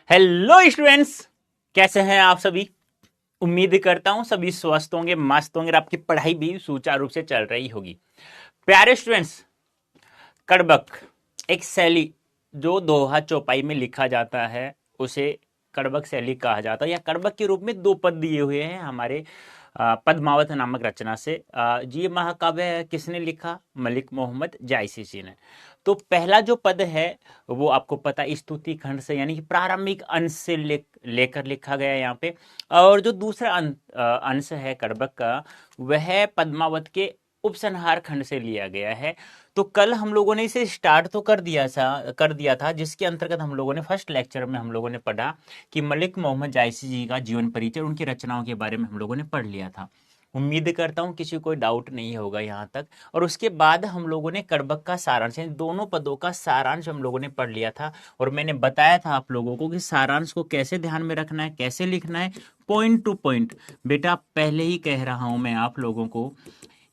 Hello students, कैसे हैं आप सभी। उम्मीद करता हूं सभी स्वस्थ होंगे, मस्त होंगे और आपकी पढ़ाई भी सुचारू रूप से चल रही होगी। प्यारे स्टूडेंट्स, कड़बक एक शैली जो दोहा चौपाई में लिखा जाता है उसे कड़बक शैली कहा जाता है, या कड़बक के रूप में दो पद दिए हुए हैं हमारे पद्मावत नामक रचना से। ये महाकाव्य किसने लिखा? मलिक मोहम्मद जायसी जी ने। तो पहला जो पद है वो आपको पता है स्तुति खंड से, यानी कि प्रारंभिक अंश से लेकर लिखा गया है यहाँ पे। और जो दूसरा अंश है कड़बक का, वह पद्मावत के उपसंहार खंड से लिया गया है। तो कल हम लोगों ने इसे स्टार्ट तो कर दिया था, जिसके अंतर्गत हम लोगों ने फर्स्ट लेक्चर में हम लोगों ने पढ़ा कि मलिक मोहम्मद जायसी जी का जीवन परिचय, उनकी रचनाओं के बारे में हम लोगों ने पढ़ लिया था। उम्मीद करता हूँ किसी को कोई डाउट नहीं होगा यहाँ तक। और उसके बाद हम लोगों ने कड़बक का सारांश, यानी दोनों पदों का सारांश हम लोगों ने पढ़ लिया था। और मैंने बताया था आप लोगों को कि सारांश को कैसे ध्यान में रखना है, कैसे लिखना है, पॉइंट टू पॉइंट। बेटा पहले ही कह रहा हूं मैं आप लोगों को,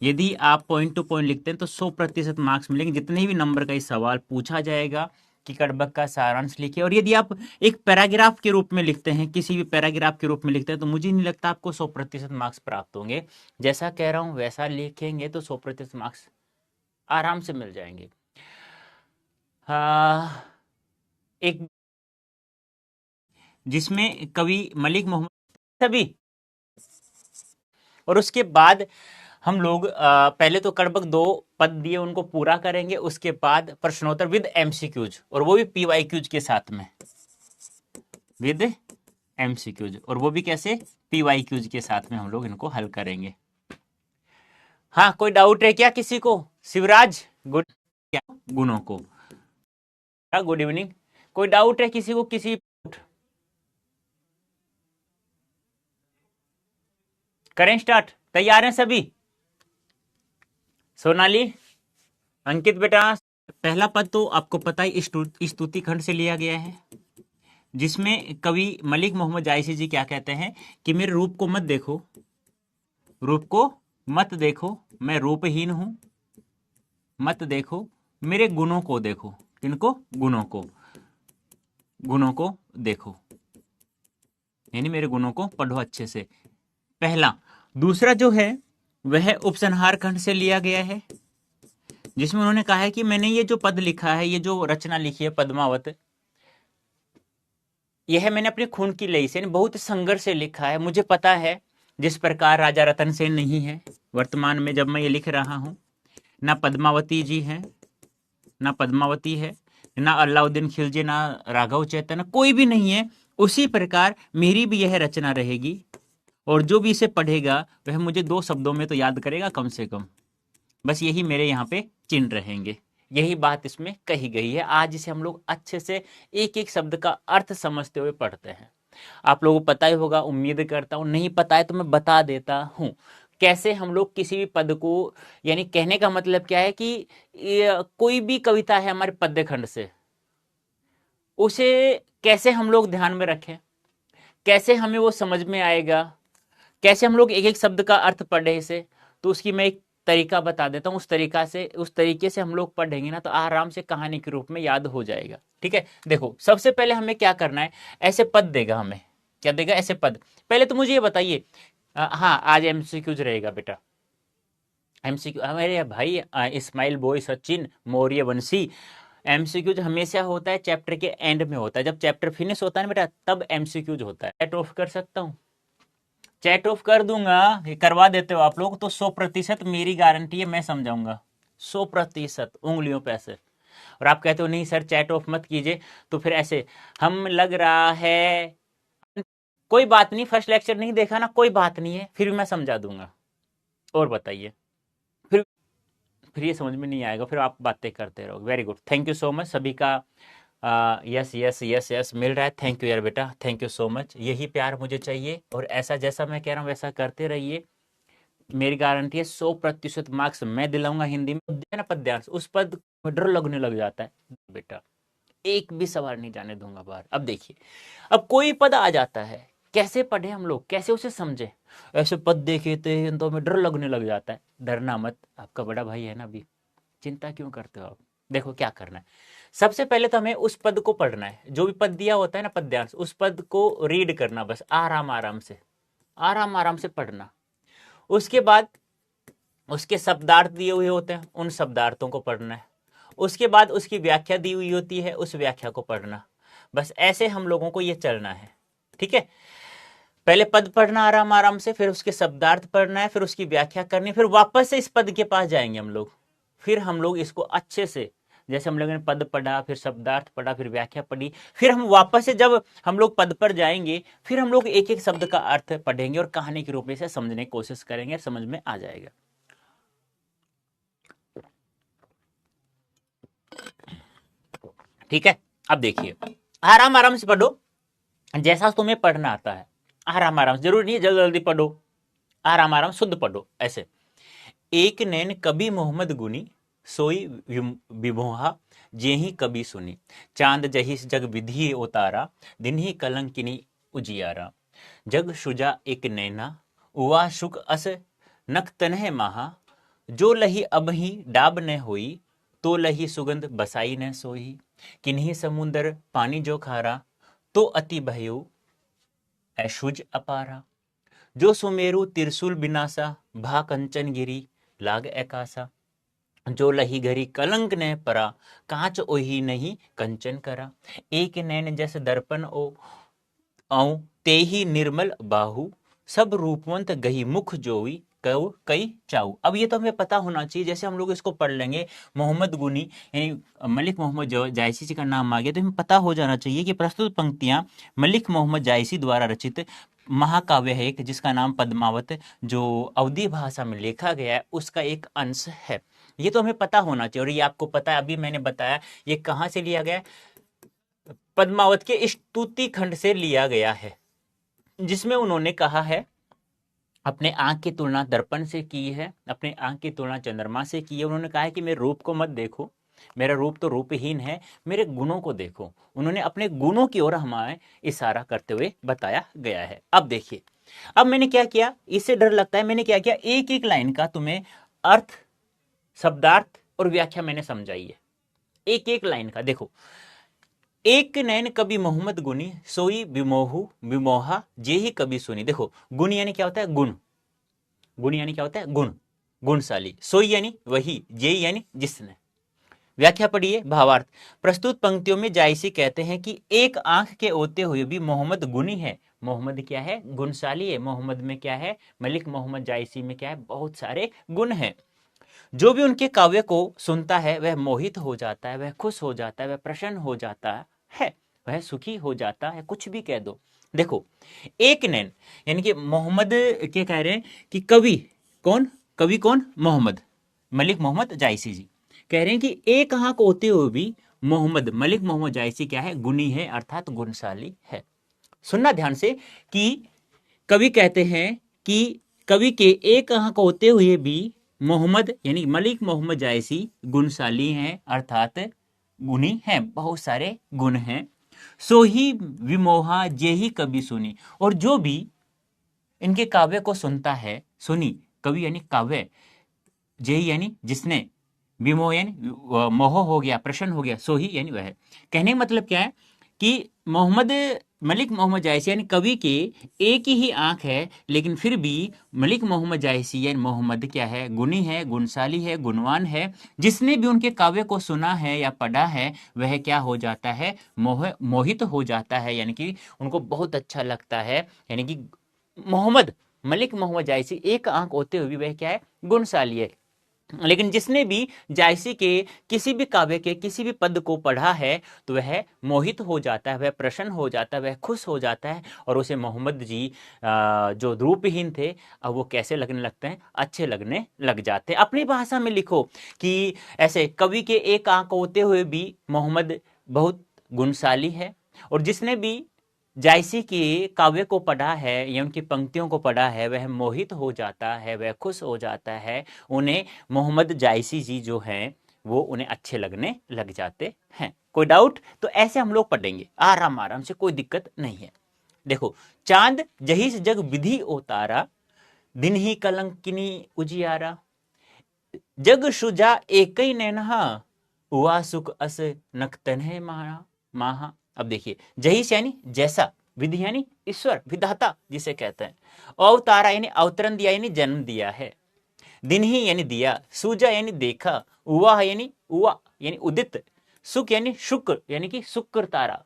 यदि आप पॉइंट टू पॉइंट लिखते हैं तो 100% मार्क्स मिलेंगे। जितने भी नंबर का ये सवाल पूछा जाएगा कि कड़बक का सारांश लिखिए। और यदि आप एक पैराग्राफ के रूप में लिखते हैं, किसी भी पैराग्राफ के रूप में लिखते हैं, तो मुझे नहीं लगता आपको 100% मार्क्स प्राप्त होंगे। जैसा कह रहा हूं वैसा लिखेंगे तो 100% मार्क्स आराम से मिल जाएंगे। एक जिसमें कवि मलिक मोहम्मद सभी, और उसके बाद हम लोग पहले तो कड़बक दो पद दिए उनको पूरा करेंगे, उसके बाद प्रश्नोत्तर विद एमसीक्यूज, और वो भी पीवाईक्यूज के साथ में, विद एमसीक्यूज, और वो भी कैसे? पीवाईक्यूज के साथ में हम लोग इनको हल करेंगे। हाँ, कोई डाउट है क्या किसी को? शिवराज गुड, क्या गुणों को, गुड इवनिंग। कोई डाउट है किसी को? किसी करें स्टार्ट? तैयार हैं सभी? सोनाली, अंकित बेटा, पहला पद तो आपको पता ही स्तुति खंड से लिया गया है, जिसमें कवि मलिक मोहम्मद जायसी जी क्या कहते हैं कि मेरे रूप को मत देखो, रूप को मत देखो, मैं रूपहीन हूं, मत देखो, मेरे गुणों को देखो। किनको? गुणों को देखो, यानी मेरे गुणों को पढ़ो अच्छे से, पहला। दूसरा जो है वह उपसंहार खंड से लिया गया है, जिसमें उन्होंने कहा है कि मैंने ये जो पद लिखा है, ये जो रचना लिखी है पद्मावत, यह मैंने अपने खून की लई से, बहुत संघर्ष से लिखा है। मुझे पता है जिस प्रकार राजा रतन सेन नहीं है वर्तमान में जब मैं ये लिख रहा हूं, ना पद्मावती जी है, ना पद्मावती है, ना अलाउद्दीन खिलजी, ना राघव चैतन्य, कोई भी नहीं है। उसी प्रकार मेरी भी यह रचना रहेगी, और जो भी इसे पढ़ेगा वह मुझे 2 शब्दों में तो याद करेगा कम से कम। बस यही मेरे यहाँ पे चिन्ह रहेंगे। यही बात इसमें कही गई है। आज इसे हम लोग अच्छे से एक एक शब्द का अर्थ समझते हुए पढ़ते हैं। आप लोगों को पता ही होगा, उम्मीद करता हूं। नहीं पता है तो मैं बता देता हूं कैसे हम लोग किसी भी पद को, यानी कहने का मतलब क्या है कि कोई भी कविता है हमारे पद्य खंड से, उसे कैसे हम लोग ध्यान में रखें, कैसे हमें वो समझ में आएगा, कैसे हम लोग एक एक शब्द का अर्थ पढ़े इसे। तो उसकी मैं एक तरीका बता देता हूँ। उस तरीके से हम लोग पढ़ेंगे ना तो आराम से कहानी के रूप में याद हो जाएगा। ठीक है, देखो सबसे पहले हमें क्या करना है, ऐसे पद देगा हमें, क्या देगा? ऐसे पद। पहले तो मुझे ये बताइए, हाँ आज एमसीक्यूज रहेगा बेटा। एमसीक्यू हमारे भाई इस्माइल बॉय, सचिन मौर्य वंशी, एमसीक्यूज हमेशा होता है चैप्टर के एंड में होता है, जब चैप्टर फिनिश होता है ना बेटा, तब एमसीक्यूज होता है। चैट ऑफ कर सकता हूँ? चैट ऑफ कर दूंगा, ये करवा देते हो आप लोग तो 100% मेरी गारंटी है, मैं समझाऊंगा 100% उंगलियों पे ऐसे। और आप कहते हो नहीं सर चैट ऑफ मत कीजिए, तो फिर ऐसे हम लग रहा है। कोई बात नहीं, फर्स्ट लेक्चर नहीं देखा ना, कोई बात नहीं है, फिर भी मैं समझा दूंगा। और बताइए, फिर ये समझ में नहीं आएगा, फिर आप बातें करते रहोगे। Very good, thank you so much सभी का। यस यस यस यस मिल रहा है, थैंक यू यार बेटा, थैंक यू सो मच। यही प्यार मुझे चाहिए, और ऐसा जैसा मैं कह रहा हूँ वैसा करते रहिए। मेरी गारंटी है 100% मार्क्स मैं दिलाऊंगा। हिंदी में ना पद्यांश, उस पद में डर लगने लग जाता है बेटा, एक भी सवाल नहीं जाने दूंगा बाहर। अब देखिए, अब कोई पद आ जाता है, कैसे पढ़े हम लोग, कैसे उसे समझे? ऐसे पद देखे थे तो हमें डर लगने लग जाता है। डरना मत, आपका बड़ा भाई है ना अभी, चिंता क्यों करते हो आप? देखो क्या करना है, सबसे पहले तो हमें उस पद को पढ़ना है, जो भी पद दिया होता है ना पद्यांश, उस पद को रीड करना, बस आराम आराम से, आराम आराम से पढ़ना। उसके बाद उसके शब्दार्थ दिए हुए होते हैं, उन शब्दार्थों को पढ़ना है। उसके बाद उसकी व्याख्या दी हुई होती है, उस व्याख्या को पढ़ना। बस ऐसे हम लोगों को ये चलना है, ठीक है। पहले पद पढ़ना आराम आराम से, फिर उसके शब्दार्थ पढ़ना है, फिर उसकी व्याख्या करनी, फिर वापस से इस पद के पास जाएंगे हम लोग। फिर हम लोग इसको अच्छे से, जैसे हम लोगों ने पद पढ़ा, फिर शब्दार्थ पढ़ा, फिर व्याख्या पढ़ी, फिर हम वापस से जब हम लोग पद पर जाएंगे, फिर हम लोग एक एक शब्द का अर्थ पढ़ेंगे और कहानी के रूप में से समझने की कोशिश करेंगे, समझ में आ जाएगा। ठीक है, अब देखिए आराम आराम से पढ़ो, जैसा तुम्हें पढ़ना आता है, आराम आराम से, जरूरी नहीं जल्दी जल्दी पढ़ो, आराम आराम शुद्ध पढ़ो। ऐसे, एक नैन कभी मोहम्मद गुनी, सोई विमोहा जेही कभी सुनी, चांद जहिस जग विधि उतारा, दिन ही कलंकिनी उजियारा। जग शुजा एक नैना, उवा शुक अस नख तनह महा, जो लही अब ही डाब न होई, तो लही सुगंध बसाई न सोई। किन्हीं समुंदर पानी जो खारा, तो अति भयो ऐशुज अपारा। जो सुमेरु तिरसुल बिनासा, भा कंचन गिरी लाग एकासा। जो लही घरी कलंक न परा, कांच ओही नहीं कंचन करा। एक नैन जस दर्पण ओ औ ते ही निर्मल बाहु, सब रूपवंत गही मुख जोई, कई चाऊ। अब ये तो हमें पता होना चाहिए, जैसे हम लोग इसको पढ़ लेंगे, मोहम्मद गुनी यानी मलिक मोहम्मद जायसी जी का नाम आ गया, तो हमें पता हो जाना चाहिए कि प्रस्तुत पंक्तियां मलिक मोहम्मद जायसी द्वारा रचित महाकाव्य है एक, जिसका नाम पद्मावत, जो अवधी भाषा में लिखा गया है, उसका एक अंश है। ये तो हमें पता होना चाहिए। और ये आपको पता है, अभी मैंने बताया ये कहां से लिया गया है, पद्मावत के स्तुति खंड से लिया गया है, जिसमें उन्होंने कहा है अपने आंख की तुलना दर्पण से की है, अपने आंख की तुलना चंद्रमा से की है। उन्होंने कहा है कि मेरे रूप को मत देखो, मेरा रूप तो रूपहीन है, मेरे गुणों को देखो। उन्होंने अपने गुणों की ओर हमें इशारा करते हुए बताया गया है। अब देखिए, अब मैंने क्या किया, इससे डर लगता है, मैंने क्या किया, एक एक लाइन का तुम्हें अर्थ, शब्दार्थ और व्याख्या मैंने समझाई है, एक एक लाइन का। देखो, एक नैन कभी मोहम्मद गुनी, सोई विमोहू विमोहा जेही कभी सुनी। देखो, गुण यानी क्या होता है, गुण, गुण यानी क्या होता है, गुण, गुणशाली। सोई यानी वही, जेही यानी जिसने। व्याख्या पढ़िए, भावार्थ। प्रस्तुत पंक्तियों में जायसी कहते हैं कि एक आंख के होते हुए भी मोहम्मद गुनी है। मोहम्मद क्या है, गुणशाली है। मोहम्मद में क्या है, मलिक मोहम्मद जायसी में क्या है, बहुत सारे गुण हैं। जो भी उनके काव्य को सुनता है वह मोहित हो जाता है, वह खुश हो जाता है, वह प्रसन्न हो जाता है, वह सुखी हो जाता है, कुछ भी कह दो। देखो, एक नैन यानी कि मोहम्मद के कह रहे हैं कि कवि कौन, कवि कौन, मोहम्मद मलिक मोहम्मद जायसी जी कह रहे हैं कि एक आंख होते हुए भी मोहम्मद मलिक मोहम्मद जायसी क्या है, गुणी है, अर्थात गुणशाली है। सुनना ध्यान से कि कवि कहते हैं कि कवि के एक आंख होते हुए भी मोहम्मद यानी मलिक मोहम्मद जायसी गुणशाली हैं, अर्थात गुणी हैं, बहुत सारे गुण हैं। सो ही विमोहा जे ही कवि सुनी। और जो भी इनके काव्य को सुनता है, सुनी कवि यानी काव्य, जे ही यानी जिसने, विमोह यानी मोह हो गया, प्रसन्न हो गया, सो ही यानी वह। कहने का मतलब क्या है कि मोहम्मद मलिक मोहम्मद जायसी यानी कवि के एक ही आंख है, लेकिन फिर भी मलिक मोहम्मद जायसी यानी मोहम्मद क्या है, गुणी है, गुणशाली है, गुणवान है। जिसने भी उनके काव्य को सुना है या पढ़ा है वह क्या हो जाता है, मोहित हो जाता है, यानी कि उनको बहुत अच्छा लगता है। यानी कि मोहम्मद मलिक मोहम्मद जायसी एक आंख होते हुए वह क्या है, गुणशाली है। लेकिन जिसने भी जायसी के किसी भी काव्य के किसी भी पद को पढ़ा है तो वह मोहित हो जाता है, वह प्रसन्न हो जाता है, वह खुश हो जाता है, और उसे मोहम्मद जी जो रूपहीन थे अब वो कैसे लगने लगते हैं, अच्छे लगने लग जाते हैं। अपनी भाषा में लिखो कि ऐसे कवि के एक आंख होते हुए भी मोहम्मद बहुत गुणशाली है, और जिसने भी जायसी के काव्य को पढ़ा है या उनकी पंक्तियों को पढ़ा है वह मोहित हो जाता है, वह खुश हो जाता है। उन्हें मोहम्मद जायसी जी जो हैं वो उन्हें अच्छे लगने लग जाते हैं। कोई डाउट? तो ऐसे हम लोग पढ़ेंगे आराम आराम से, कोई दिक्कत नहीं है। देखो, चांद जहिस जग विधि उतारा, दिन ही कलंकिनी उजियारा। जग शुजा एक ही नैनहा, उवा सुख अस नक्तन है माहा। अब देखिए, जही से यानी जैसा, विधि यानी ईश्वर, विधाता जिसे कहते हैं, अवतारा यानी अवतरण दिया यानी जन्म दिया है, दिन ही यानी दिया, सूजा यानी देखा, उवा यानी उदित, सुख यानी शुक्र यानी कि शुक्र तारा,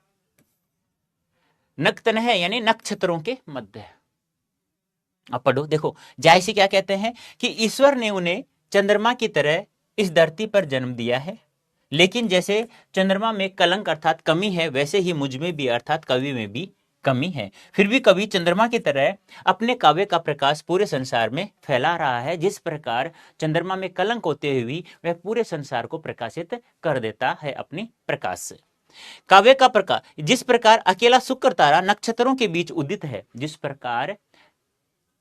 नक्तन है यानी नक्षत्रों के मध्य। अब पढ़ो, देखो जायसी क्या कहते हैं कि ईश्वर ने उन्हें चंद्रमा की तरह इस धरती पर जन्म दिया है, लेकिन जैसे चंद्रमा में कलंक अर्थात कमी है, वैसे ही मुझ में भी अर्थात कवि में भी कमी है। फिर भी कवि चंद्रमा की तरह अपने काव्य का प्रकाश पूरे संसार में फैला रहा है। जिस प्रकार चंद्रमा में कलंक होते हुए भी वह पूरे संसार को प्रकाशित कर देता है अपनी प्रकाश से। काव्य का प्रकाश, जिस प्रकार अकेला शुक्र तारा नक्षत्रों के बीच उदित है, जिस प्रकार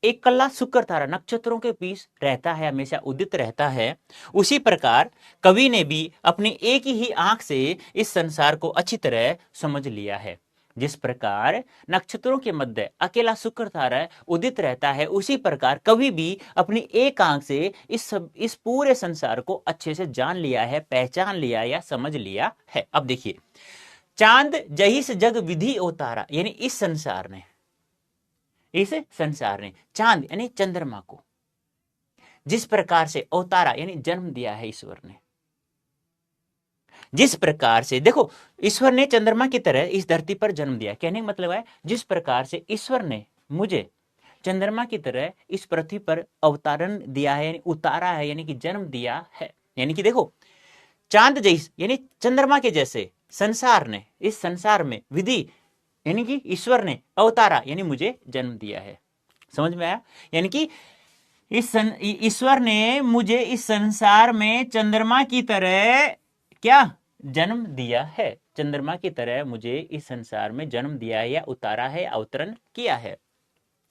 एक कल्ला शुक्र तारा नक्षत्रों के बीच रहता है, हमेशा उदित रहता है, उसी प्रकार कवि ने भी अपनी एक ही आंख से इस संसार को अच्छी तरह समझ लिया है। जिस प्रकार नक्षत्रों के मध्य अकेला शुक्र तारा उदित रहता है, उसी प्रकार कवि भी अपनी एक आंख से इस पूरे संसार को अच्छे से जान लिया है, पहचान लिया या समझ लिया है। अब देखिए, चांद जही से जग विधि अवतारा, यानी इस संसार ने चांद यानी चंद्रमा को जिस प्रकार से अवतारा यानी जन्म दिया है ईश्वर ने, जिस प्रकार से देखो ईश्वर ने चंद्रमा की तरह इस धरती पर जन्म दिया, कहने का मतलब है जिस प्रकार से ईश्वर ने मुझे चंद्रमा की तरह इस पृथ्वी पर अवतारण दिया है, यानी उतारा है, यानी कि जन्म दिया है। यानी कि देखो, चांद जैसे यानी चंद्रमा के जैसे संसार ने, इस संसार में विधि यानी कि ईश्वर ने अवतारा यानी मुझे जन्म दिया है। समझ में आया? यानी कि ईश्वर ने मुझे इस संसार में चंद्रमा की तरह क्या जन्म दिया है, चंद्रमा की तरह मुझे इस संसार में जन्म दिया है या उतारा है, अवतरण किया है।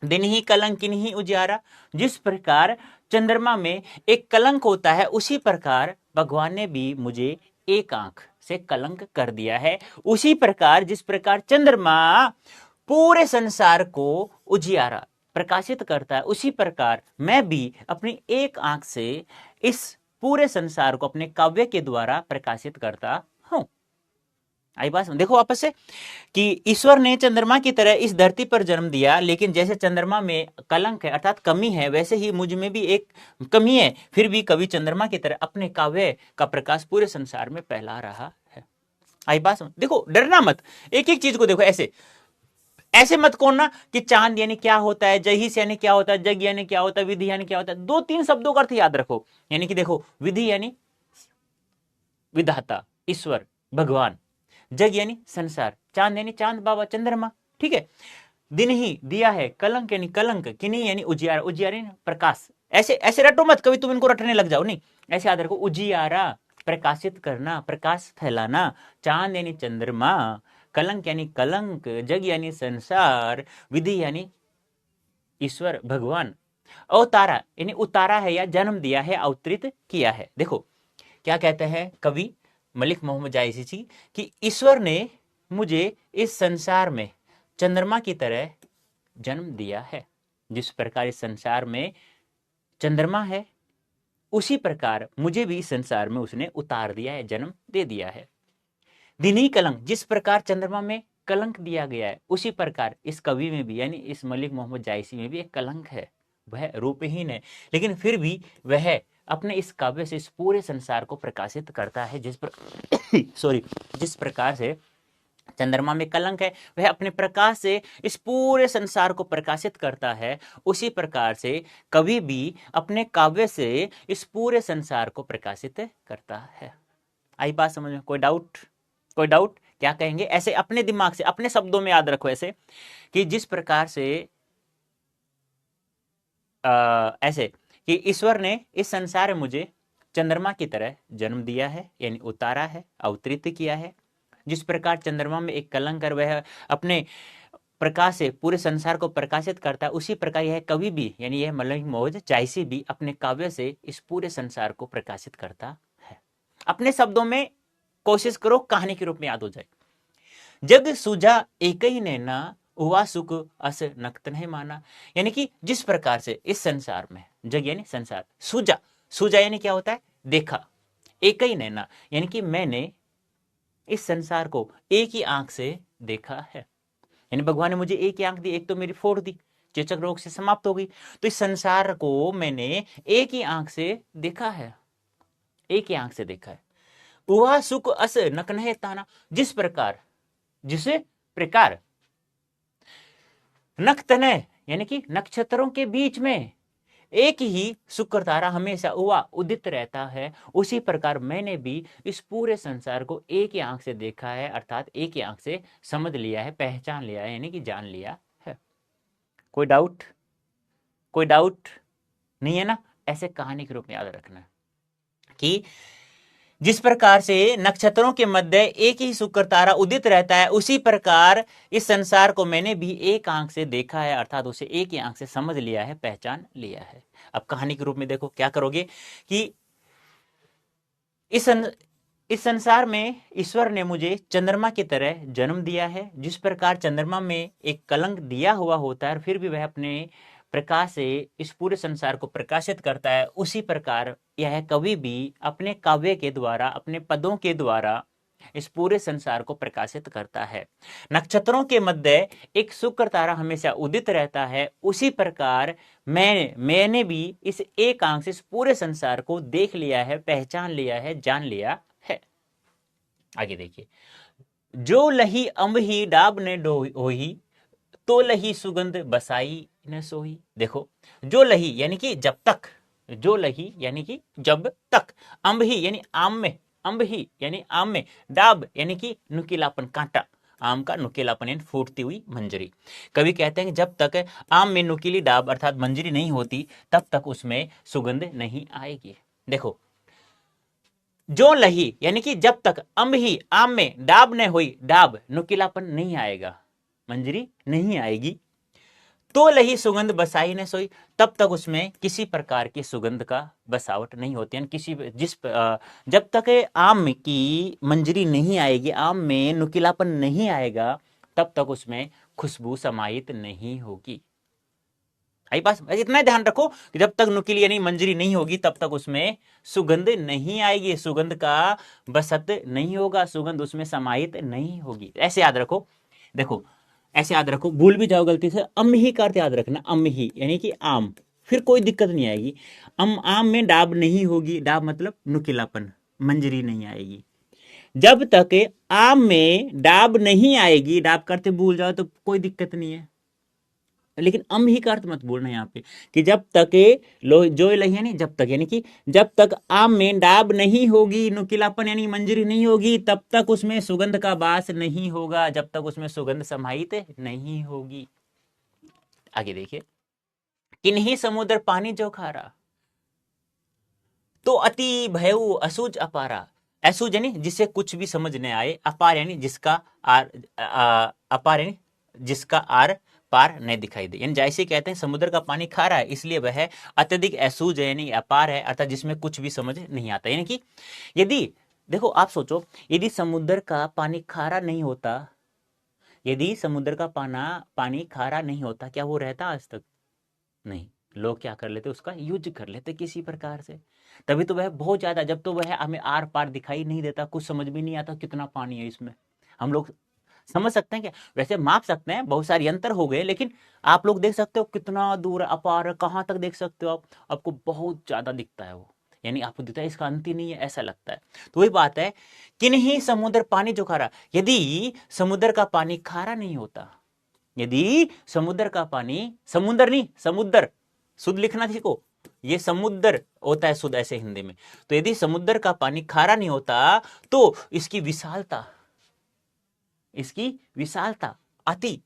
दिन ही कलंक किन ही उजियारा, जिस प्रकार चंद्रमा में एक कलंक होता है, उसी प्रकार भगवान ने भी मुझे एक आंख से कलंक कर दिया है। उसी प्रकार जिस प्रकार चंद्रमा पूरे संसार को उजियारा प्रकाशित करता है, उसी प्रकार मैं भी अपनी एक आंख से इस पूरे संसार को अपने काव्य के द्वारा प्रकाशित करता हूं। आई बात? देखो वापस से कि ईश्वर ने चंद्रमा की तरह इस धरती पर जन्म दिया, लेकिन जैसे चंद्रमा में कलंक है अर्थात कमी है, वैसे ही मुझ में भी एक कमी है। फिर भी कवि चंद्रमा की तरह अपने काव्य का प्रकाश पूरे संसार में फैला रहा है। आई बात? देखो डरना मत, एक एक चीज को देखो, ऐसे मत खोलना कि चांद यानी क्या होता है, जहीस यानी क्या होता है, जग यानी क्या होता है, विधि यानी क्या होता है। दो तीन शब्दों का अर्थ याद रखो। यानी कि देखो, विधि यानी विधाता ईश्वर भगवान, जग यानी संसार, चांद यानी चांद बाबा चंद्रमा, ठीक है। दिन ही दिया है, कलंक यानी कलंक, किन्हीं यानी उजियारा, उजियारा प्रकाश। ऐसे रटो मत, कभी तुम इनको रटने लग जाओ, नहीं, ऐसे याद रखो। उजियारा प्रकाशित करना, प्रकाश फैलाना, चांद यानी चंद्रमा, कलंक यानी कलंक, जग यानी संसार, विधि यानी ईश्वर भगवान, अवतारा यानी उतारा है या जन्म दिया है, अवतरित किया है। देखो क्या कहते हैं कवि मलिक मोहम्मद जायसी जी कि ईश्वर ने मुझे इस संसार में चंद्रमा की तरह जन्म दिया है। जिस प्रकार इस संसार में चंद्रमा है, उसी प्रकार मुझे भी इस संसार में उसने उतार दिया है, जन्म दे दिया है। दिनी कलंक, जिस प्रकार चंद्रमा में कलंक दिया गया है, उसी प्रकार इस कवि में भी यानी इस मलिक मोहम्मद जायसी में भी एक कलंक है। वह रूपहीन है, लेकिन फिर भी वह अपने इस काव्य से इस पूरे संसार को प्रकाशित करता है। जिस प्रकार से चंद्रमा में कलंक है, वह अपने प्रकाश से इस पूरे संसार को प्रकाशित करता है, उसी प्रकार से कवि भी अपने काव्य से इस पूरे संसार को प्रकाशित करता है। आई बात समझ में? कोई डाउट? क्या कहेंगे? ऐसे अपने दिमाग से, अपने शब्दों में याद रखो, ऐसे कि जिस प्रकार से ऐसे कि ईश्वर ने इस संसार में मुझे चंद्रमा की तरह जन्म दिया है, यानी उतारा है, अवतरित किया है। जिस प्रकार चंद्रमा में एक कलंक है, वह अपने प्रकाश से पूरे संसार को प्रकाशित करता है, उसी प्रकार यह कवि भी यानी यह मलिक मोहम्मद जायसी भी अपने काव्य से इस पूरे संसार को प्रकाशित करता है। अपने शब्दों में कोशिश करो, कहानी के रूप में याद हो जाए। जग सूझा एक ही नैना, हुआ सुख अस नक्तन है माना। यानी कि जिस प्रकार से इस संसार में, जग यानी संसार, सूझा यानी क्या होता है? देखा, एक ही नैना, यानी कि मैंने इस संसार को एक ही आंख से देखा है। यानी भगवान ने मुझे एक ही आंख दी, एक तो मेरी फोड़ दी, चेचक रोग से समाप्त हो गई। तो इस संसार को मैंने एक ही आंख से देखा है, एक ही आंख से देखा है। वह सुख अस नकनहे ताना, जिस प्रकार, जिसे प्रकार नख तने यानी कि नक्षत्रों के बीच में एक ही शुक्र तारा हमेशा हुआ उदित रहता है, उसी प्रकार मैंने भी इस पूरे संसार को एक ही आंख से देखा है, अर्थात एक ही आंख से समझ लिया है, पहचान लिया है, यानी कि जान लिया है। कोई डाउट? कोई डाउट नहीं है ना? ऐसे कहानी के रूप में याद रखना कि जिस प्रकार से नक्षत्रों के मध्य एक ही शुक्र तारा उदित रहता है, उसी प्रकार इस संसार को मैंने भी एक आंख से देखा है, अर्थात उसे एक ही आंख से समझ लिया है, पहचान लिया है। अब कहानी के रूप में देखो क्या करोगे कि इस संसार में ईश्वर ने मुझे चंद्रमा की तरह जन्म दिया है। जिस प्रकार चंद्रमा में एक कलंक दिया हुआ होता है, फिर भी वह अपने प्रकाश से इस पूरे संसार को प्रकाशित करता है, उसी प्रकार यह कवि भी अपने काव्य के द्वारा, अपने पदों के द्वारा इस पूरे संसार को प्रकाशित करता है। नक्षत्रों के मध्य एक शुक्र तारा हमेशा उदित रहता है, उसी प्रकार मैंने भी इस एक आंख से इस पूरे संसार को देख लिया है, पहचान लिया है, जान लिया है। आगे देखिए, जो लही अम्ब ही डाब ने होही, तो लही सुगंध बसाई न सोही। देखो, जो लही यानी कि जब तक, जो लही यानी कि जब तक, अम्ब ही यानी आम में, अम्ब ही यानी आम में, डाब यानी कि नुकीलापन, कांटा, आम का नुकीलापन यानी फूटती हुई मंजरी। कवि कहते हैं कि जब तक आम में नुकीली डाब अर्थात मंजरी नहीं होती, तब तक उसमें सुगंध नहीं आएगी। देखो, जो लही यानी कि जब तक अम्ब ही आम में डाब न हुई, डाब नुकीलापन नहीं आएगा, मंजरी नहीं आएगी, तो लही सुगंध बसाई न सोई, तब तक उसमें किसी प्रकार की सुगंध का बसावट नहीं होती। जब तक आम की मंजरी नहीं आएगी, आम में नुकीलापन नहीं आएगा, तब तक उसमें खुशबू समाहित नहीं होगी। आई बात? इतना ध्यान रखो कि जब तक नुकीली यानी मंजरी नहीं होगी, तब तक उसमें सुगंध नहीं आएगी, सुगंध का बसत नहीं होगा, सुगंध उसमें समाहित नहीं होगी। ऐसे याद रखो। देखो, ऐसे याद रखो, भूल भी जाओ गलती से, अम ही का अर्थ याद रखना, अम ही यानी कि आम, फिर कोई दिक्कत नहीं आएगी। आम में डाब नहीं होगी, डाब मतलब नुकीलापन, मंजरी नहीं आएगी। जब तक आम में डाब नहीं आएगी, डाब करते भूल जाओ तो कोई दिक्कत नहीं है, लेकिन अम ही का अर्थ मत बोलना यहाँ पे कि जब तक जो लही यानी जब तक, यानी कि जब तक आम में डाब नहीं होगी, नुकीलापन यानी मंजरी नहीं होगी, तब तक उसमें सुगंध का वास नहीं होगा, जब तक उसमें सुगंध समाहित नहीं होगी। आगे देखिए, किन्हीं समुद्र पानी जो खारा, तो अति भयउ असुज अपारा। असुज यानी जिसे कुछ भी समझ नहीं आए, अपार यानी जिसका आर, अपार यानी जिसका आर पार नहीं दिखाई दे। यानी जैसे कहते हैं समुद्र का पानी खारा है, इसलिए वह अत्यधिक असुज है, यानी अपार है, अर्थात जिसमें कुछ भी समझ नहीं आता। यानी कि यदि देखो, आप सोचो, यदि समुद्र का पानी खारा नहीं होता, यदि समुद्र का पानी खारा नहीं होता, क्या वो रहता आज तक? नहीं। लोग क्या कर लेते, उसका यूज कर लेते किसी प्रकार से। तभी तो वह बहुत ज्यादा, जब तो वह हमें आर पार दिखाई नहीं देता, कुछ समझ भी नहीं आता कितना पानी है इसमें, हम लोग समझ सकते हैं क्या? वैसे माप सकते हैं, बहुत सारे यंत्र हो गए, लेकिन आप लोग देख सकते हो कितना दूर अपार, कहां तक देख सकते हो आप, आपको बहुत ज्यादा दिखता है वो, यानी आपको दिखता है इसका अंत ही नहीं है, ऐसा लगता है। तो वही बात है, किन्हीं समुद्र पानी जो खारा, यदि समुद्र का पानी खारा नहीं होता, यदि समुद्र का पानी, समुद्र नहीं समुद्र, शुद्ध लिखना सीखो, ये समुद्र होता है शुद्ध ऐसे हिंदी में, तो यदि समुद्र का पानी खारा नहीं होता, तो इसकी विशालता, इसकी विशालता अति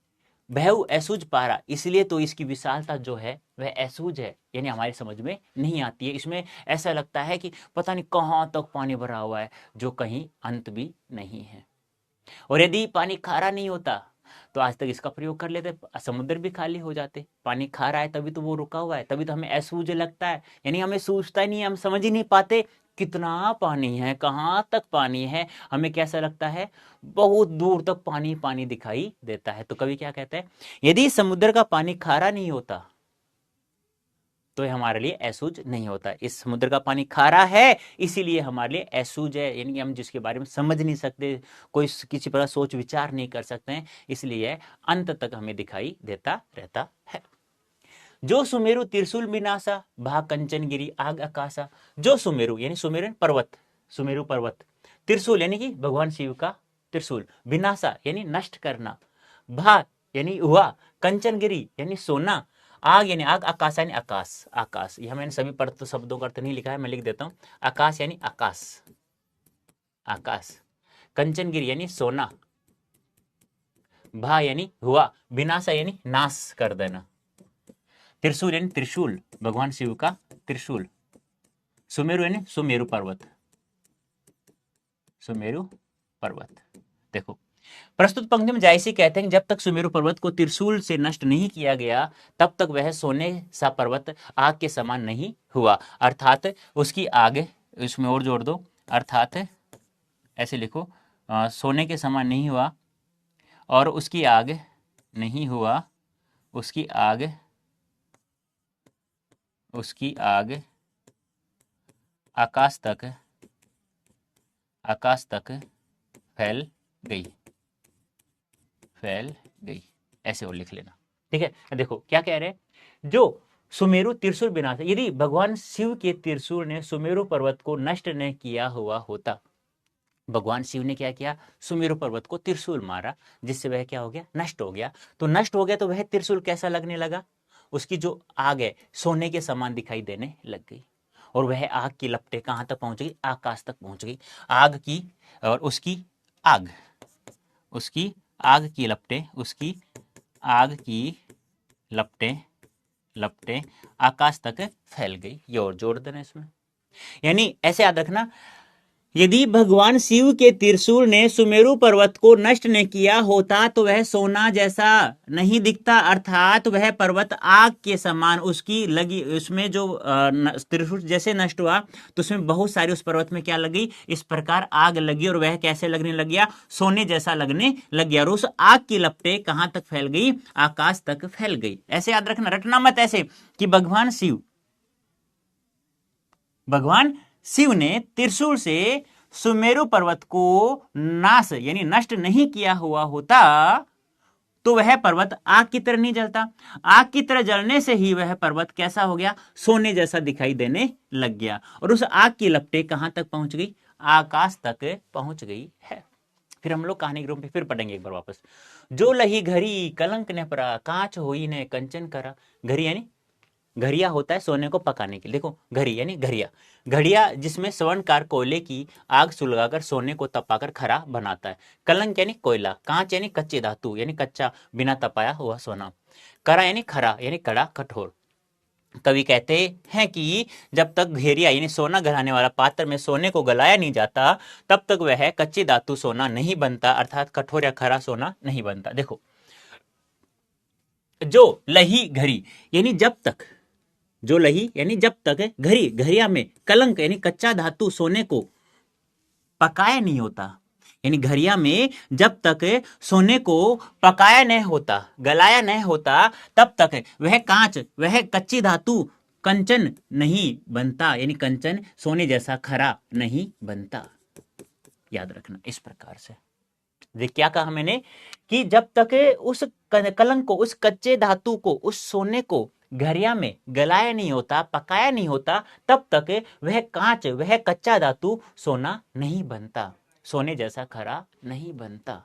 भयउ असुज पारा, इसलिए तो इसकी विशालता जो है वह असुज है, यानी हमारी समझ में नहीं आती है। इसमें ऐसा लगता है कि पता नहीं कहां तक पानी भरा हुआ है, जो कहीं अंत भी नहीं है। और यदि पानी खारा नहीं होता, तो आज तक इसका प्रयोग कर लेते, समुद्र भी खाली हो जाते। पानी खारा है तभी तो वो रुका हुआ है, तभी तो हमें असुज लगता है, यानी हमें सूझता ही नहीं है, हम समझ ही नहीं पाते कितना पानी है, कहां तक पानी है, हमें कैसा लगता है, बहुत दूर तक पानी पानी दिखाई देता है। तो कवि क्या कहते हैं, यदि समुद्र का पानी खारा नहीं होता, तो ये हमारे लिए असुज नहीं होता। इस समुद्र का पानी खारा है इसीलिए हमारे लिए असुज है, यानी कि हम जिसके बारे में समझ नहीं सकते, कोई किसी प्रकार सोच विचार नहीं कर सकते हैं, इसलिए अंत तक हमें दिखाई देता रहता है। जो सुमेरु त्रिशूल विनाशा भा कंचनगिरी आग आकाशा। जो सुमेरु यानी सुमेरन पर्वत, सुमेरु पर्वत, त्रिशूल यानी कि भगवान शिव का त्रिशूल, विनाशा यानी नष्ट करना, भा यानी हुआ, कंचनगिरी यानी सोना, आग यानी आग, आकाश यानी आकाश, आकाश यह मैंने सभी पर शब्दों का अर्थ नहीं लिखा है, मैं लिख देता हूं। आकाश यानी आकाश, आकाश, कंचनगिरी यानी सोना, भा यानी हुआ, विनाशा यानी नाश कर देना, त्रिशूल यानी त्रिशूल भगवान शिव का त्रिशूल, सुमेरु यानी सुमेरु पर्वत, सुमेरु पर्वत। देखो प्रस्तुत पंक्ति में जायसी कहते हैं कि जब तक सुमेरु पर्वत को त्रिशूल से नष्ट नहीं किया गया तब तक वह सोने सा पर्वत आग के समान नहीं हुआ, अर्थात उसकी आग, इसमें और जोड़ दो, अर्थात ऐसे लिखो, सोने के समान नहीं हुआ और उसकी आग नहीं हुआ, उसकी आग, उसकी आग आकाश तक फैल गई, फैल गई, ऐसे और लिख लेना। ठीक है, देखो क्या कह रहे हैं, जो सुमेरु त्रिशूल विनाश, यदि भगवान शिव के त्रिशूल ने सुमेरु पर्वत को नष्ट न किया हुआ होता, भगवान शिव ने क्या किया, सुमेरु पर्वत को त्रिशूल मारा जिससे वह क्या हो गया, नष्ट हो गया। तो नष्ट हो गया तो वह त्रिशूल कैसा लगने लगा, उसकी जो आग है सोने के समान दिखाई देने लग गई, और वह आग की लपटें कहां तक पहुंच गई, आकाश तक पहुंच गई, आग की, और उसकी आग, उसकी आग की लपटें, उसकी आग की लपटें, लपटें आकाश तक फैल गई। ये और जोड़ देना इसमें, यानी ऐसे याद रखना, यदि भगवान शिव के त्रिशूल ने सुमेरु पर्वत को नष्ट न किया होता तो वह सोना जैसा नहीं दिखता, अर्थात वह पर्वत आग के समान, उसकी लगी, उसमें जो त्रिशूल जैसे नष्ट हुआ तो उसमें बहुत सारी उस पर्वत में क्या लगी, इस प्रकार आग लगी और वह कैसे लगने लग गया, सोने जैसा लगने लग गया, और उस आग की लपटें कहां तक फैल गई, आकाश तक फैल गई। ऐसे याद रखना, रटना मत ऐसे कि भगवान शिव ने त्रिशूल से सुमेरु पर्वत को नाश यानी नष्ट नहीं किया हुआ होता तो वह पर्वत आग की तरह नहीं जलता, आग की तरह जलने से ही वह पर्वत कैसा हो गया, सोने जैसा दिखाई देने लग गया, और उस आग की लपटें कहां तक पहुंच गई, आकाश तक पहुंच गई है। फिर हम लोग कहानी के रूप में फिर पढ़ेंगे एक बार वापस। जो लही घड़ी कलंक ने परा, कांच होई ने कंचन करा। घड़ी यानी घड़िया होता है सोने को पकाने के लिए, देखो घड़ी यानी घड़िया, घड़िया जिसमें स्वर्णकार कोयले की आग सुलगाकर सोने को तपाकर खरा बनाता है। कलंक यानी कोयला, कांच यानी कच्चे धातु यानी कच्चा बिना तपाया हुआ सोना, करा यानी खरा यानी कड़ा कठोर। कवि कहते हैं कि जब तक घेरिया यानी सोना गलाने वाला पात्र में सोने को गलाया नहीं जाता तब तक वह कच्चे धातु सोना नहीं बनता, अर्थात कठोर या खरा सोना नहीं बनता। देखो जो लही घड़ी यानी जब तक, जो लही यानी जब तक घड़ी, घड़िया में कलंक यानी कच्चा धातु सोने को पकाया नहीं होता, यानी घड़िया में जब तक सोने को पकाया नहीं होता, गलाया नहीं होता तब तक वह कांच, वह कच्ची धातु कंचन नहीं बनता, यानी कंचन सोने जैसा खरा नहीं बनता। याद रखना इस प्रकार से। देख क्या कहा मैंने कि जब तक उस कलंक को, उस कच्चे धातु को, उस सोने को घड़िया में गलाया नहीं होता, पकाया नहीं होता तब तक वह कांच, वह कच्चा धातु सोना नहीं बनता, सोने जैसा खरा नहीं बनता।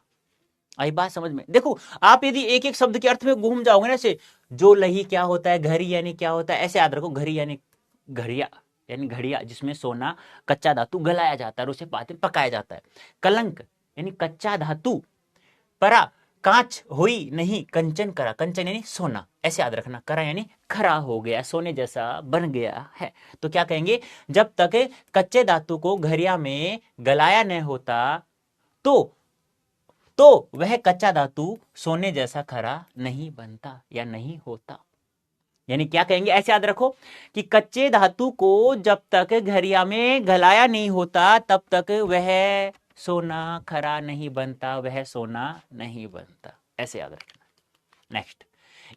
आई बात समझ में? देखो आप यदि एक एक शब्द के अर्थ में घूम जाओगे ना, ऐसे जो लही क्या होता है, घड़ी यानी क्या होता है, ऐसे याद रखो, घड़ी यानी घड़िया यानी घड़िया जिसमें सोना कच्चा धातु गलाया जाता है और उसे बाद में पकाया जाता है। कलंक यानी कच्चा धातु, परा कांच हुई नहीं कंचन करा, कंचन यानी सोना, ऐसे याद रखना, करा यानी खरा हो गया, सोने जैसा बन गया है। तो क्या कहेंगे, जब तक कच्चे धातु को घड़िया में गलाया नहीं होता तो वह कच्चा धातु सोने जैसा खरा नहीं बनता या नहीं होता। यानी क्या कहेंगे, ऐसे याद रखो कि कच्चे धातु को जब तक घड़िया में गलाया नहीं होता तब तक वह सोना खरा नहीं बनता, वह सोना नहीं बनता, ऐसे याद रखना। नेक्स्ट,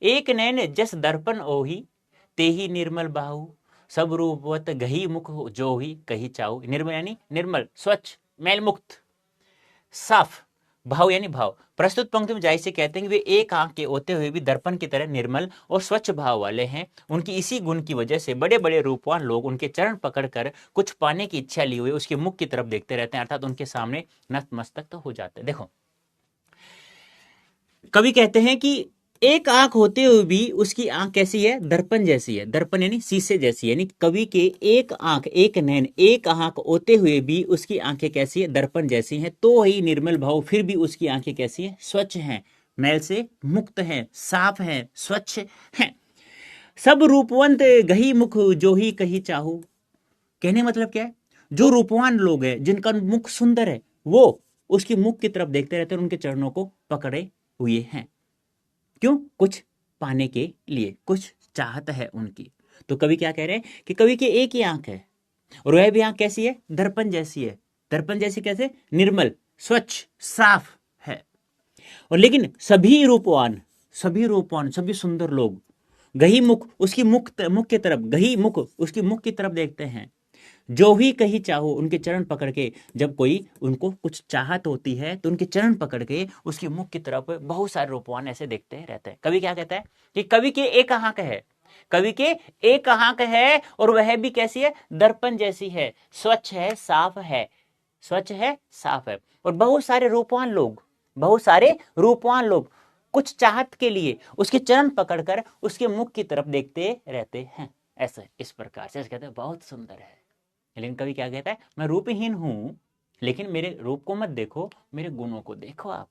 एक नैन जस दर्पण ओही ते ही निर्मल बाहु, सब रूपवत गही मुख जो ही कही चाहू। निर्मल यानी निर्मल, स्वच्छ, मैल मुक्त, साफ। भाव यानी भाव। प्रस्तुत पंक्ति में जाहिर से कहते हैं कि वे एक आंख के होते हुए भी दर्पण की तरह निर्मल और स्वच्छ भाव वाले हैं। उनकी इसी गुण की वजह से बड़े बड़े रूपवान लोग उनके चरण पकड़कर कुछ पाने की इच्छा लिए हुए उसके मुख की तरफ देखते रहते हैं, अर्थात उनके सामने नतमस्तक तो हो जाते हैं। देखो, कवि कहते हैं कि एक आंख होते हुए भी उसकी आंख कैसी है? दर्पण जैसी है। दर्पण यानी शीशे जैसी, यानी कवि के एक आंख, एक नैन, एक आंख होते हुए भी उसकी आंखें कैसी है? दर्पण जैसी हैं। तो ही निर्मल भाव, फिर भी उसकी आंखें कैसी है? स्वच्छ हैं, मैल से मुक्त हैं, साफ हैं, स्वच्छ हैं। सब रूपवंत गही मुख जो ही कही चाहू। कहने मतलब क्या है? जो रूपवान लोग हैं, जिनका मुख सुंदर है, वो उसके मुख की तरफ देखते रहते हैं, उनके चरणों को पकड़े हुए हैं। क्यों? कुछ पाने के लिए, कुछ चाहत है उनकी। तो कवि क्या कह रहे हैं कि कवि की एक ही आंख है, और वह भी आंख कैसी है? दर्पण जैसी है। दर्पण जैसी कैसे? निर्मल, स्वच्छ, साफ है। और लेकिन सभी रूपवान, सभी सुंदर लोग गही मुख, उसकी मुख की तरफ, गही मुख उसकी मुख की तरफ देखते हैं। जो भी कहीं चाहो, उनके चरण पकड़ के, जब कोई उनको कुछ चाहत होती है तो उनके चरण पकड़ के उसके मुख की तरफ बहुत सारे रूपवान ऐसे देखते रहते हैं। कवि क्या कहता है कि कवि के एक आंख है, कवि के एक आंख है, और वह भी कैसी है? दर्पण जैसी है, स्वच्छ है, साफ है, स्वच्छ है, साफ है। और बहुत सारे रूपवान लोग, बहुत सारे रूपवान लोग कुछ चाहत के लिए उसके चरण पकड़कर उसके मुख की तरफ देखते रहते हैं। ऐसे इस प्रकार से कहते हैं बहुत सुंदर है। लेकिन कवि क्या कहता है? मैं रूपहीन हूं, लेकिन मेरे रूप को मत देखो, मेरे गुणों को देखो आप।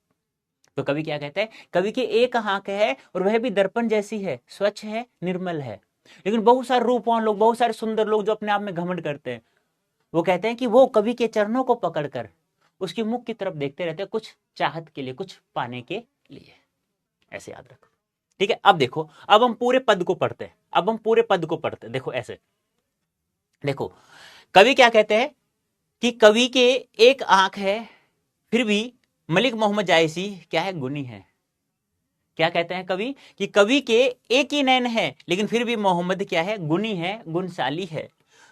तो कवि क्या कहता है? कवि के एक आंख है, और वह भी दर्पण जैसी है, स्वच्छ है, निर्मल है। लेकिन बहुत सारे रूपवान लोग, बहुत सारे सुंदर लोग जो अपने आप में घमंड करते हैं, वो कहते हैं कि वो कवि के चरणों को पकड़कर उसके मुख की तरफ देखते रहते हैं, कुछ चाहत के लिए, कुछ पाने के लिए। ऐसे याद रखो, ठीक है। अब देखो, अब हम पूरे पद को पढ़ते हैं, अब हम पूरे पद को पढ़ते हैं। देखो ऐसे, देखो कवि क्या कहते हैं कि कवि के एक आंख है, फिर भी मलिक मोहम्मद जायसी क्या है? गुणी है। क्या कहते हैं कवि कि कवि के एक ही नैन है, लेकिन फिर भी मोहम्मद क्या है? गुणी है, गुणशाली है।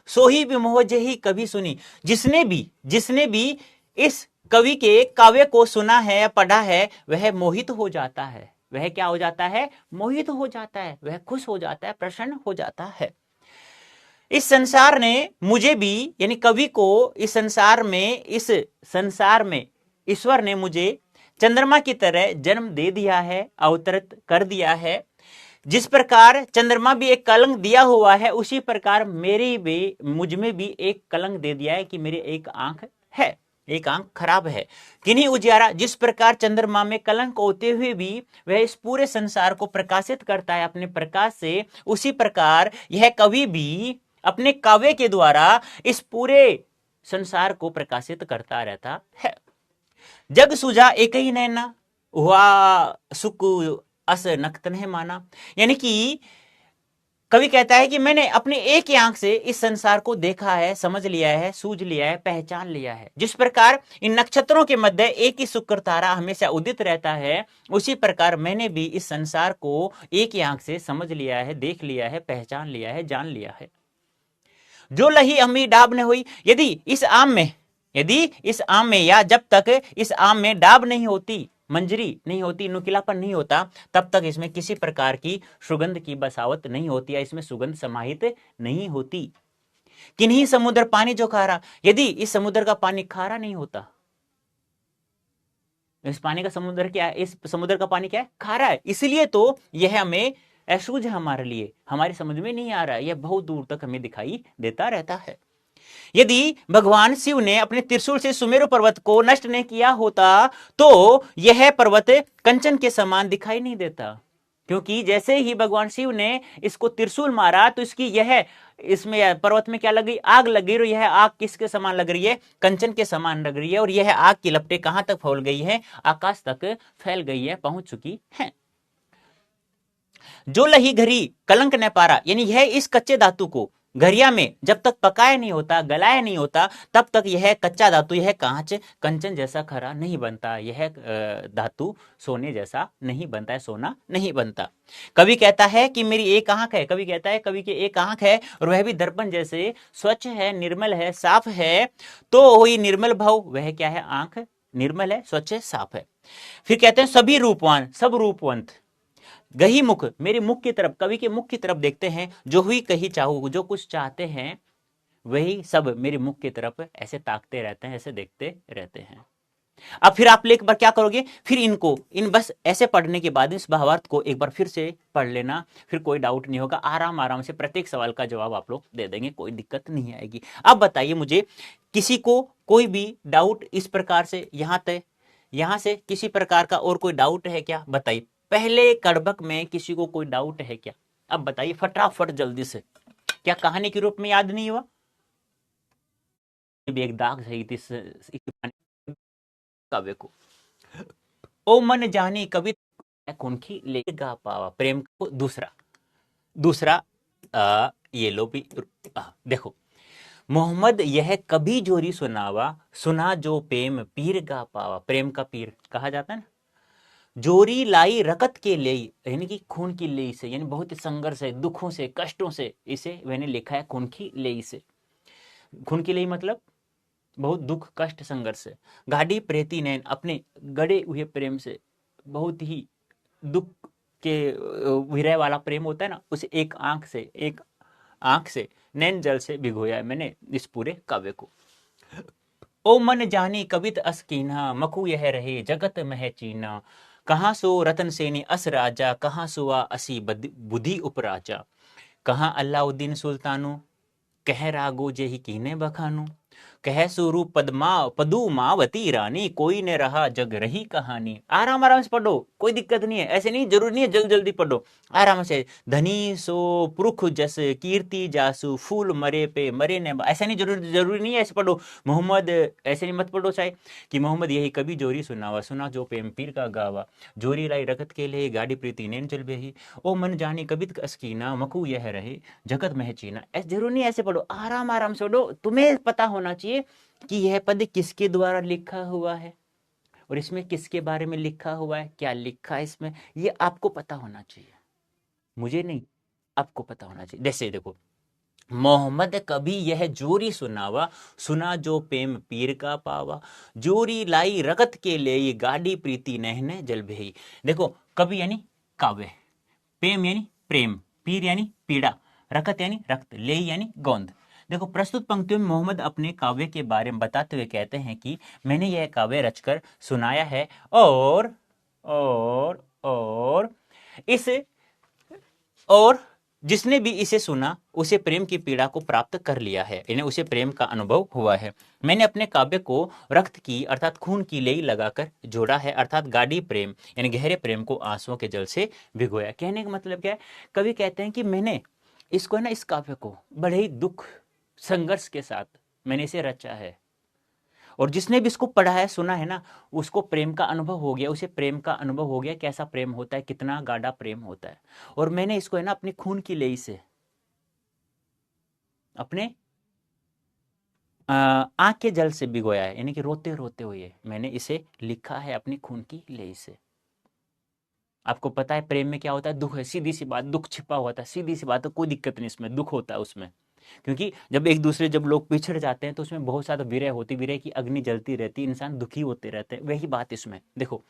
सो ही विमोहजे ही कभी सुनी। जिसने भी इस कवि के काव्य को सुना है या पढ़ा है, वह मोहित हो जाता है। वह क्या हो जाता है? मोहित हो जाता है, वह खुश हो जाता है, प्रसन्न हो जाता है। इस संसार ने मुझे भी, यानी कवि को, इस संसार में ईश्वर ने मुझे चंद्रमा की तरह जन्म दे दिया है, अवतरित कर दिया है। जिस प्रकार चंद्रमा भी एक कलंक दिया हुआ है, उसी प्रकार मुझ में भी एक कलंक दे दिया है कि मेरी एक आंख है, एक आंख खराब है। किन्हीं उजियारा, जिस प्रकार चंद्रमा में कलंक होते हुए भी वह इस पूरे संसार को प्रकाशित करता है अपने प्रकाश से, उसी प्रकार यह कवि भी अपने काव्य के द्वारा इस पूरे संसार को प्रकाशित करता रहता है। जग सुझा एक ही नैना, हुआ सुख अस नखतन है माना। यानी कि कवि कहता है कि मैंने अपनी एक ही आंख से इस संसार को देखा है, समझ लिया है, सूझ लिया है, पहचान लिया है। जिस प्रकार इन नक्षत्रों के मध्य एक ही शुक्र तारा हमेशा उदित रहता है, उसी प्रकार मैंने भी इस संसार को एक ही आंख से समझ लिया है, देख लिया है, पहचान लिया है, जान लिया है। जो लही अम्मी डाब न हुई। यदि इस आम में या जब तक इस आम में डाब नहीं होती, मंजरी नहीं होती, नुकीलापन नहीं होता, तब तक इसमें किसी प्रकार की सुगंध की बसावट नहीं होती है, इसमें सुगंध समाहित नहीं होती। किन्हीं समुद्र पानी जो खारा। यदि इस समुद्र का पानी खारा नहीं होता, इस पानी का समुद्र क्या है? इस समुद्र का पानी क्या है? खारा है। इसलिए तो यह हमें अशुद्ध है, हमारे लिए, हमारी समझ में नहीं आ रहा है, यह बहुत दूर तक हमें दिखाई देता रहता है। यदि भगवान शिव ने अपने त्रिशूल से सुमेरु पर्वत को नष्ट नहीं किया होता, तो यह पर्वत कंचन के समान दिखाई नहीं देता। क्योंकि जैसे ही भगवान शिव ने इसको त्रिशूल मारा, तो इसमें पर्वत में क्या लग गई? आग लग गई। और यह आग किसके समान लग रही है? कंचन के समान लग रही है। और यह आग की लपटें कहां तक फैल गई है? आकाश तक फैल गई है, पहुंच चुकी है। जो लही घरी कलंक न पारा, यानी यह इस कच्चे धातु को, घरिया में जब तक पकाया नहीं होता, गलाया नहीं होता, तब तक यह कच्चा धातु, यह कांच कंचन जैसा खरा नहीं बनता, यह धातु सोने जैसा नहीं बनता है, सोना नहीं बनता। कवि कहता है कि मेरी एक आंख है, कवि कहता है कवि की एक आंख है और वह भी दर्पण जैसे स्वच्छ है, निर्मल है, साफ है, तो हुई निर्मल भाव, वह क्या है, आंख निर्मल है, स्वच्छ है, साफ है। फिर कहते हैं सभी रूपवान, सब रूपवंत, गही मुख, मेरे मुख की तरफ, कवि के मुख की तरफ देखते हैं, जो हुई कही चाहू, जो कुछ चाहते हैं वही सब मेरे मुख की तरफ ऐसे ताकते रहते हैं, ऐसे देखते रहते हैं। अब फिर आप एक बार क्या करोगे, फिर इनको इन बस ऐसे पढ़ने के बाद इस भावार्थ को एक बार फिर से पढ़ लेना, फिर कोई डाउट नहीं होगा, आराम आराम से प्रत्येक सवाल का जवाब आप लोग दे देंगे, कोई दिक्कत नहीं आएगी। अब बताइए मुझे, किसी को कोई भी डाउट इस प्रकार से यहां से किसी प्रकार का और कोई डाउट है क्या, बताइए। पहले कड़बक में किसी को कोई डाउट है क्या, अब बताइए फटाफट जल्दी से। क्या कहानी के रूप में याद नहीं हुआ, भी एक दाग सही थी काव्य को। ओ मन जानी कवि कौनखी लेगा पावा, प्रेम को दूसरा दूसरा ये लो भी देखो, मोहम्मद यह कभी जोरी सुनावा, सुना जो प्रेम पीर गा पावा, प्रेम का पीर कहा जाता है ना। जोरी लाई रकत के ले, यानी कि खून की लेई से, यानी बहुत ही संघर्ष है, दुखों से, कष्टों से इसे मैंने लिखा है, खून की लेई से। खून की लेई मतलब बहुत दुख, कष्ट, संघर्ष से। गाड़ी प्रेती नैन, अपने गड़े हुए प्रेम से, बहुत ही दुख के विरह वाला प्रेम होता है ना, उसे एक आंख से नैन जल से भिगोया है मैंने इस पूरे काव्य को। ओ मन जानी कवित अस कीन्हा, मखू यह रहे जगत मह चीना, कहाँ सो रतन सेनी अस राजा, कहाँ सुआ असी बुद्धि उपराजा, कहाँ अल्लाउद्दीन सुल्तानु, कह रागो जेहि कीने बखानु, कह स्वरूप पदुमावती रानी, कोई ने रहा जग रही कहानी। आराम आराम से पढ़ो, कोई दिक्कत नहीं है, ऐसे नहीं, जरूरी नहीं है जल्दी जल्दी पढ़ो, आराम से। धनी सो पुरुख जस, कीर्ति जासु, फूल मरे पे मरे ने, ऐसा नहीं, जरूरी नहीं है ऐसे पढ़ो। मोहम्मद ऐसे नहीं मत पढ़ो चाहे कि मोहम्मद यही कभी जोरी सुनावा, सुना जो प्रेम पीर का गावा, जोरी लाई रखत के लिए गाड़ी प्रीति नैन चल बेही, ओ मन जानी कबित अस्कीना, मकू यह रहे जगत में चीना। ऐसे जरूरी नहीं ऐसे पढ़ो, आराम आराम से पढ़ो। तुम्हें पता होना चाहिए कि यह पद किसके द्वारा लिखा हुआ है और इसमें किसके बारे में लिखा हुआ है, क्या लिखा है इसमें, ये आपको पता होना चाहिए, मुझे नहीं, आपको पता होना चाहिए। जैसे देखो, मोहम्मद कभी यह जोरी सुनावा, सुना जो प्रेम पीर का पावा, जोरी लाई रगत के ले ये गाड़ी प्रीति नहने जल भेई। देखो, कवि यानी काव्य, प्रेम यानी प्रेम, पीर यानी पीड़ा, रकत यानी रक्त, ले यानी गोंद। देखो, प्रस्तुत पंक्तियों में मोहम्मद अपने काव्य के बारे में बताते हुए कहते हैं कि मैंने यह काव्य रचकर सुनाया है और इस और जिसने भी इसे सुना उसे प्रेम की पीड़ा को प्राप्त कर लिया है, यानी उसे प्रेम का अनुभव हुआ है। मैंने अपने काव्य को रक्त की अर्थात खून की लेई लगाकर जोड़ा है, अर्थात गाढ़ी प्रेम यानी गहरे प्रेम को आंसुओं के जल से भिगोया। कहने का मतलब क्या है, कवि कहते हैं कि मैंने इसको ना, इस काव्य को बड़े ही दुख संघर्ष के साथ मैंने इसे रचा है, और जिसने भी इसको पढ़ा है, सुना है ना, उसको प्रेम का अनुभव हो गया, उसे प्रेम का अनुभव हो गया, कैसा प्रेम होता है, कितना गाढ़ा प्रेम होता है। और मैंने इसको है ना अपनी खून की लेई से, अपने आंख के जल से भिगोया है, यानी कि रोते रोते हुए मैंने इसे लिखा है अपनी खून की लेई से। आपको पता है प्रेम में क्या होता है, दुख है, सीधी सी बात, दुख छिपा हुआ था, सीधी सी बात है, कोई दिक्कत नहीं, इसमें दुख होता है उसमें, क्योंकि जब एक दूसरे, जब लोग पिछड़ जाते हैं तो उसमें बहुत ज्यादा विरह होती, विरह की अग्नि जलती रहती, इंसान दुखी होते रहते हैं, वही बात इसमें। देखो,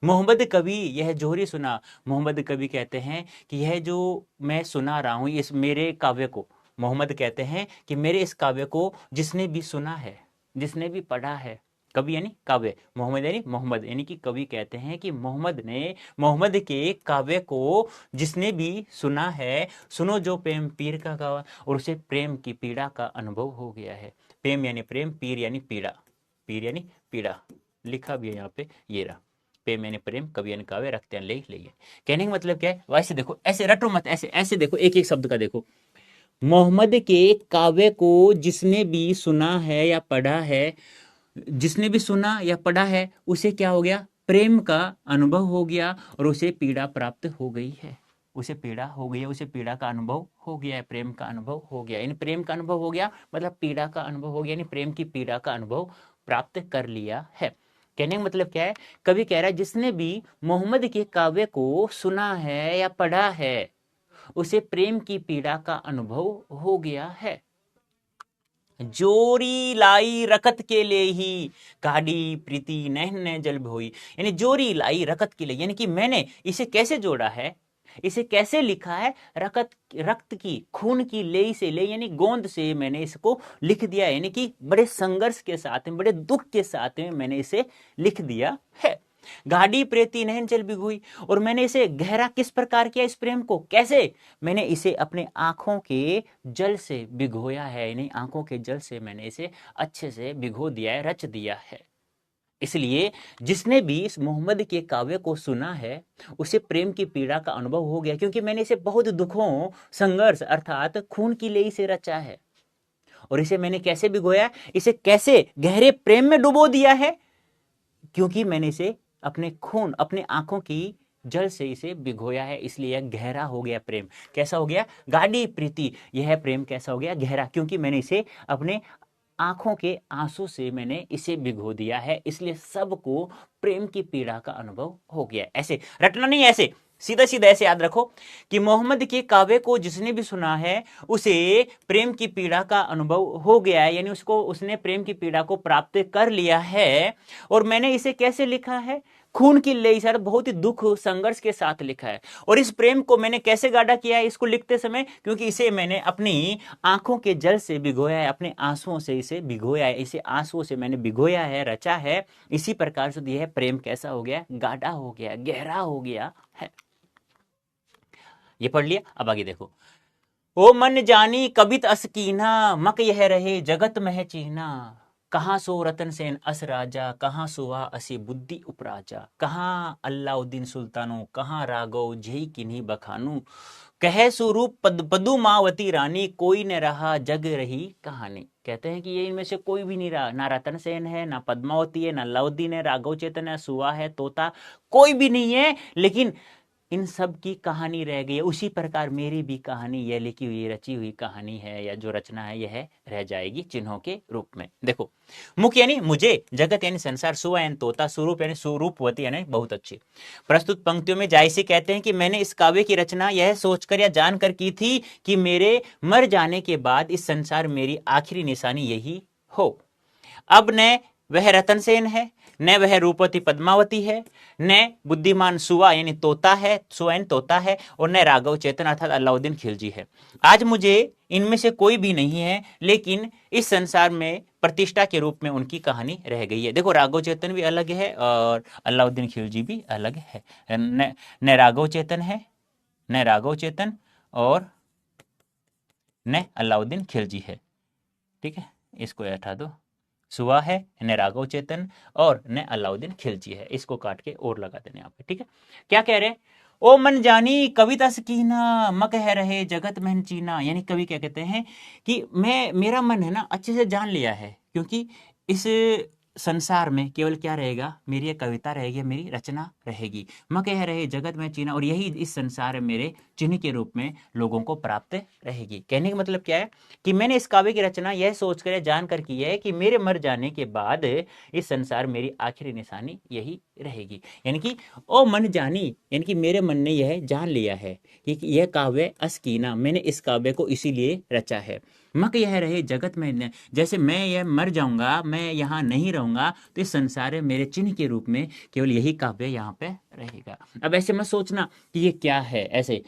मोहम्मद कवि यह जोहरी सुना, मोहम्मद कवि कहते हैं कि यह जो मैं सुना रहा हूं, इस मेरे काव्य को, मोहम्मद कहते हैं कि मेरे इस काव्य को जिसने भी सुना है, जिसने भी पढ़ा है, कवि यानी काव्य, मोहम्मद यानी कि कवि कहते हैं कि मोहम्मद के काव्य को जिसने भी सुना है, सुनो जो प्रेम पीर का गावा, और उसे प्रेम की पीड़ा का अनुभव हो गया है। प्रेम यानी प्रेम, पीर यानी पीड़ा, पीर यानी पीड़ा, लिखा भी है यहाँ पे, ये रहा, प्रेम यानी प्रेम, कवि यानी काव्य, रक्त यानी ले। कहने का मतलब क्या है, वैसे देखो, ऐसे रटो मत, ऐसे ऐसे देखो, एक एक शब्द का देखो। मोहम्मद के काव्य को जिसने भी सुना है या पढ़ा है, जिसने भी सुना या पढ़ा है, उसे क्या हो गया, प्रेम का अनुभव हो गया और उसे पीड़ा प्राप्त हो गई है। उसे पीड़ा हो गई है, उसे पीड़ा का अनुभव हो गया है, प्रेम का अनुभव हो गया, यानी प्रेम का अनुभव हो गया मतलब पीड़ा का अनुभव हो गया, यानी प्रेम की पीड़ा का अनुभव प्राप्त कर लिया है। कहने का मतलब क्या है, कवि कह रहा है जिसने भी मोहम्मद के काव्य को सुना है या पढ़ा है उसे प्रेम की पीड़ा का अनुभव हो गया है। जोरी लाई रकत के लिए ही गाड़ी प्रीति नैन जल भोई, यानी जोरी लाई रकत के लिए, यानी कि मैंने इसे कैसे जोड़ा है, इसे कैसे लिखा है, रक्त की खून की लेई से ले यानी गोंद से मैंने इसको लिख दिया, यानी कि बड़े संघर्ष के साथ में, बड़े दुख के साथ में मैंने इसे लिख दिया है। गाड़ी प्रेती नहन जल भिगोई, और मैंने इसे गहरा किस प्रकार किया, इस प्रेम को कैसे, मैंने इसे अपने आंखों के जल से भिगोया है, यानी आंखों के जल से मैंने इसे अच्छे से भिगो दिया है, रच दिया है। इसलिए जिसने भी इस मोहम्मद के काव्य को सुना है उसे प्रेम की पीड़ा का अनुभव हो गया, क्योंकि मैंने इसे बहुत दुखों संघर्ष अर्थात खून की लेई से रचा है। और इसे मैंने कैसे भिगोया, इसे कैसे गहरे प्रेम में डुबो दिया है, क्योंकि मैंने इसे अपने खून, अपने आंखों की जल से इसे भिगोया है, इसलिए यह गहरा हो गया प्रेम। कैसा हो गया, गाढ़ी प्रीति, यह प्रेम कैसा हो गया, गहरा, क्योंकि मैंने इसे अपने आंखों के आंसू से मैंने इसे भिगो दिया है, इसलिए सबको प्रेम की पीड़ा का अनुभव हो गया। ऐसे रटना नहीं, ऐसे सीधा सीधा ऐसे याद रखो कि मोहम्मद के काव्य को जिसने भी सुना है उसे प्रेम की पीड़ा का अनुभव हो गया है, यानी उसने प्रेम की पीड़ा को प्राप्त कर लिया है। और मैंने इसे कैसे लिखा है, खून की लेई से, बहुत ही दुख संघर्ष के साथ लिखा है। और इस प्रेम को मैंने कैसे गाढ़ा किया है इसको लिखते समय, क्योंकि इसे मैंने अपनी आंखों के जल से भिगोया है, अपने आंसुओं से इसे भिगोया है, इसे आंसुओं से मैंने भिगोया है, रचा है। इसी प्रकार से यह प्रेम कैसा हो गया, गाढ़ा हो गया, गहरा हो गया है। ये पढ़ लिया, अब आगे देखो। ओ मन जानी कबित असकीना, मक यह रहे जगत मह चीना, कहाँ सो रतन सेन अस राजा, कहाँ सोआ असी बुद्धि उपराजा, कहाँ अल्लाउद्दीन सुल्तानो, कहाँ राघव जय किन्हीं बखानू, कह स्वरूप पदुमावती रानी, कोई न रहा जग रही कहानी। कहते हैं कि ये इनमें से कोई भी नहीं रहा, ना रतन सेन है, ना पद्मावती है, ना अल्लाउद्दीन है, राघव चेतन है, सुआ है, तोता, कोई भी नहीं है, लेकिन इन सब की कहानी रह गई है। उसी प्रकार मेरी भी कहानी, यह लिखी हुई रची हुई कहानी है, या जो रचना है यह रह जाएगी चिन्हों के रूप में। देखो, मुख यानी मुझे, जगत यानी संसार, सुआ यानी तोता, स्वरूप यानी स्वरूपवती यानी बहुत अच्छी। प्रस्तुत पंक्तियों में जायसे कहते हैं कि मैंने इस काव्य की रचना यह सोचकर या जानकर की थी कि मेरे मर जाने के बाद इस संसार मेरी आखिरी निशानी यही हो। अब न वह रतन सेन है, न वह रूपवती पद्मावती है, न बुद्धिमान सुआ यानी तोता है, सुआ यानी तोता है, और न राघव चेतन अर्थात अलाउद्दीन खिलजी है। आज मुझे इनमें से कोई भी नहीं है, लेकिन इस संसार में प्रतिष्ठा के रूप में उनकी कहानी रह गई है। देखो, राघव चेतन भी अलग है और अलाउद्दीन खिलजी भी अलग है। न राघव चेतन है, न राघव चेतन, और न अलाउद्दीन खिलजी है। ठीक है, इसको हटा दो। सुआ है, न राघव चेतन, और न अलाउद्दीन खिलजी है। इसको काट के और लगा देने यहाँ पे। ठीक है, क्या कह रहे हैं, ओ मन जानी कविता सकीना, मक है रहे जगत महन चीना, यानी कवि क्या कहते हैं कि मेरा मन है ना अच्छे से जान लिया है, क्योंकि इस संसार में केवल क्या रहेगा, मेरी एक कविता रहेगी, मेरी रचना रहेगी। मक यह रहे जगत में चीना, और यही इस संसार में मेरे चिन्ह के रूप में लोगों को प्राप्त रहेगी। कहने का मतलब क्या है कि मैंने इस काव्य की रचना यह सोचकर जानकर की है कि मेरे मर जाने के बाद इस संसार मेरी आखिरी निशानी यही रहेगी। यानी कि ओ मन जानी, यानी कि मेरे मन ने यह जान लिया है कि यह काव्य असकीना, मैंने इस काव्य को इसीलिए रचा है। मक यह रहे जगत में, जैसे मैं यह मर जाऊंगा, मैं यहाँ नहीं रहूंगा, तो इस संसार में मेरे चिन्ह के रूप में केवल यही काव्य यहाँ पे रहेगा। अब ऐसे मत सोचना कि ये क्या है, ऐसे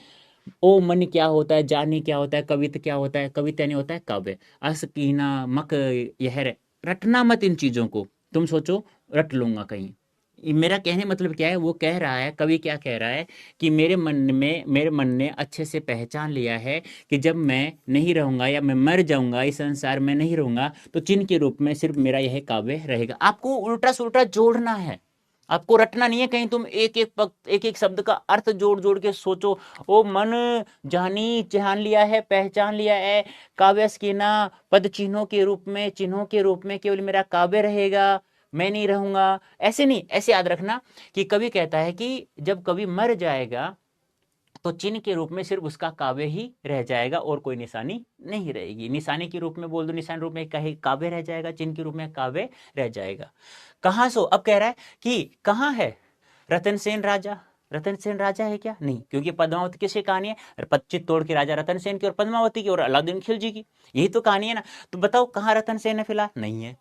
ओ मन क्या होता है, जानी क्या होता है, कविता क्या होता है, कविता नहीं होता है काव्य। असकीना मक यह रटना मत इन चीजों को, तुम सोचो रट लूंगा कहीं। मेरा कहने मतलब क्या है, वो कह रहा है, कवि क्या कह रहा है कि मेरे मन ने अच्छे से पहचान लिया है कि जब मैं नहीं रहूंगा या मैं मर जाऊंगा, इस संसार में नहीं रहूंगा, तो चिन्ह के रूप में सिर्फ मेरा यह काव्य रहेगा। आपको उल्टा सुल्टा जोड़ना है, आपको रटना नहीं है कहीं तुम एक एक शब्द का अर्थ जोड़ जोड़ के सोचो। ओ मन जानी, जान लिया है, पहचान लिया है, काव्य स्कीना पद चिन्हों के रूप में केवल मेरा काव्य रहेगा, मैं नहीं रहूंगा, ऐसे नहीं। ऐसे याद रखना कि कवि कहता है कि जब कवि मर जाएगा तो चिन्ह के रूप में सिर्फ उसका काव्य ही रह जाएगा और कोई निशानी नहीं रहेगी। निशानी के रूप में बोल दो, निशान रूप में कहे काव्य रह जाएगा, चिन्ह के रूप में काव्य रह जाएगा। कहां सो, अब कह रहा है कि कहां है रतन सेन राजा। रतन सेन राजा है क्या? नहीं, क्योंकि पद्मावती किसकी कहानी है? चित्तौड़ के राजा रतन सेन की और पद्मावती की और अलाउद्दीन खिलजी की, यही तो कहानी है ना। तो बताओ कहां रतन सेन है? फिलहाल नहीं है।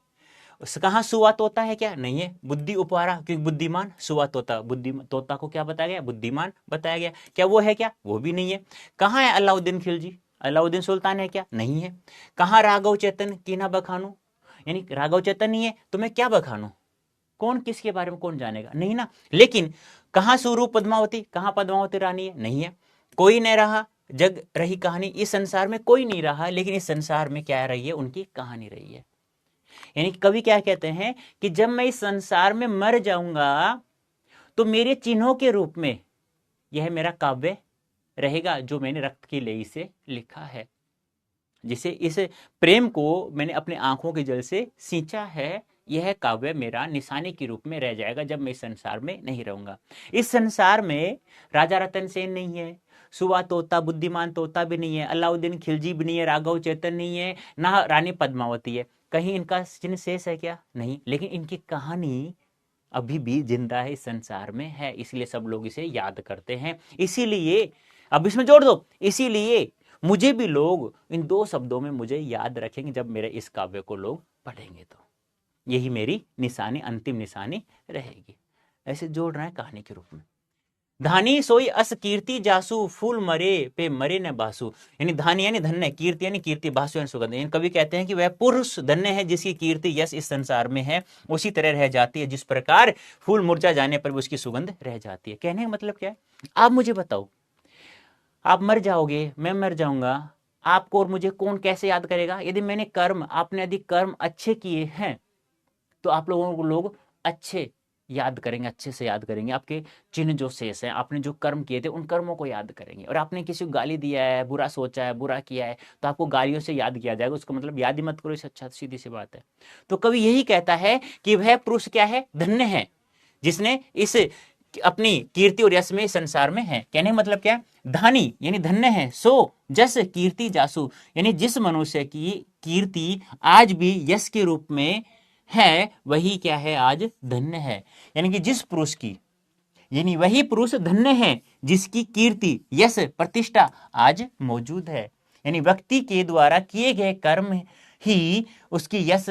कहां सुआ तोता है क्या? नहीं है। बुद्धि उपहारा, क्योंकि बुद्धिमान, सुआ तोता, बुद्धि तोता को क्या बताया गया? बुद्धिमान बताया गया। क्या वो है क्या? वो भी नहीं है। कहां है अलाउद्दीन खिलजी? अलाउद्दीन सुल्तान है क्या? नहीं है। कहां राघव चेतन कीना बखानू, यानी राघव चेतन नहीं है तो मैं क्या बखानू? कौन किसके बारे में कौन जानेगा? नहीं ना। लेकिन कहां स्वरूप पद्मावती, कहां पद्मावती रानी है? नहीं है। कोई नहीं रहा जग रही कहानी, इस संसार में कोई नहीं रहा, लेकिन इस संसार में क्या रही है? उनकी कहानी रही है। यानी कवि क्या कहते हैं कि जब मैं इस संसार में मर जाऊंगा तो मेरे चिन्हों के रूप में यह मेरा काव्य रहेगा, जो मैंने रक्त की लेई से लिखा है, जिसे इस प्रेम को मैंने अपने आंखों के जल से सींचा है। यह काव्य मेरा निशानी के रूप में रह जाएगा जब मैं इस संसार में नहीं रहूंगा। इस संसार में राजा रतन सेन नहीं है, सुवा तोता बुद्धिमान तोता भी नहीं है, अलाउद्दीन खिलजी भी नहीं है, राघव चेतन नहीं है, ना रानी पद्मावती है। कहीं इनका चिन्ह शेष है क्या? नहीं। लेकिन इनकी कहानी अभी भी जिंदा है, इस संसार में है, इसलिए सब लोग इसे याद करते हैं। इसीलिए अब इसमें जोड़ दो, इसीलिए मुझे भी लोग इन दो शब्दों में मुझे याद रखेंगे जब मेरे इस काव्य को लोग पढ़ेंगे, तो यही मेरी निशानी, अंतिम निशानी रहेगी। ऐसे जोड़ रहे हैं कहानी के रूप में। धानी सोई अस कीर्ति जासु, फूल मरे पे मरे न बासु। यानी धानी यानी धन्य, कीर्ति यानी कीर्ति, बासु यानी सुगंध। यानी कवि कहते हैं कि वह पुरुष धन्य है जिसकी कीर्ति यश इस संसार में है, उसी तरह रह जाती है जिस प्रकार फूल मुरझा जाने पर भी उसकी सुगंध रह जाती है। कहने का मतलब क्या है? आप मुझे बताओ, आप मर जाओगे, मैं मर जाऊंगा, आपको और मुझे कौन कैसे याद करेगा? यदि मैंने कर्म, आपने यदि कर्म अच्छे किए हैं तो आप लोगों को लोग अच्छे याद करेंगे, अच्छे से याद करेंगे। आपके चिन्ह जो शेष है, आपने जो कर्म किए थे उन कर्मों को याद करेंगे। और आपने किसी को गाली दिया है, बुरा सोचा है, बुरा किया है, तो आपको गालियों से याद किया जाएगा। उसका मतलब याद ही मत करो, इससे अच्छा, सीधी सी बात है। तो कवि यही कहता है कि वह पुरुष क्या है? धन्य है, जिसने इस अपनी कीर्ति और यश में संसार में है। कहने का मतलब क्या है? धानी यानी धन्य है, सो जस कीर्ति जासु, यानी जिस मनुष्य की कीर्ति आज भी यश के रूप में है, वही क्या है? आज धन्य है। यानी कि जिस पुरुष की, यानी वही पुरुष धन्य है जिसकी कीर्ति यश प्रतिष्ठा आज मौजूद है। यानी व्यक्ति के द्वारा किए गए कर्म ही उसकी यश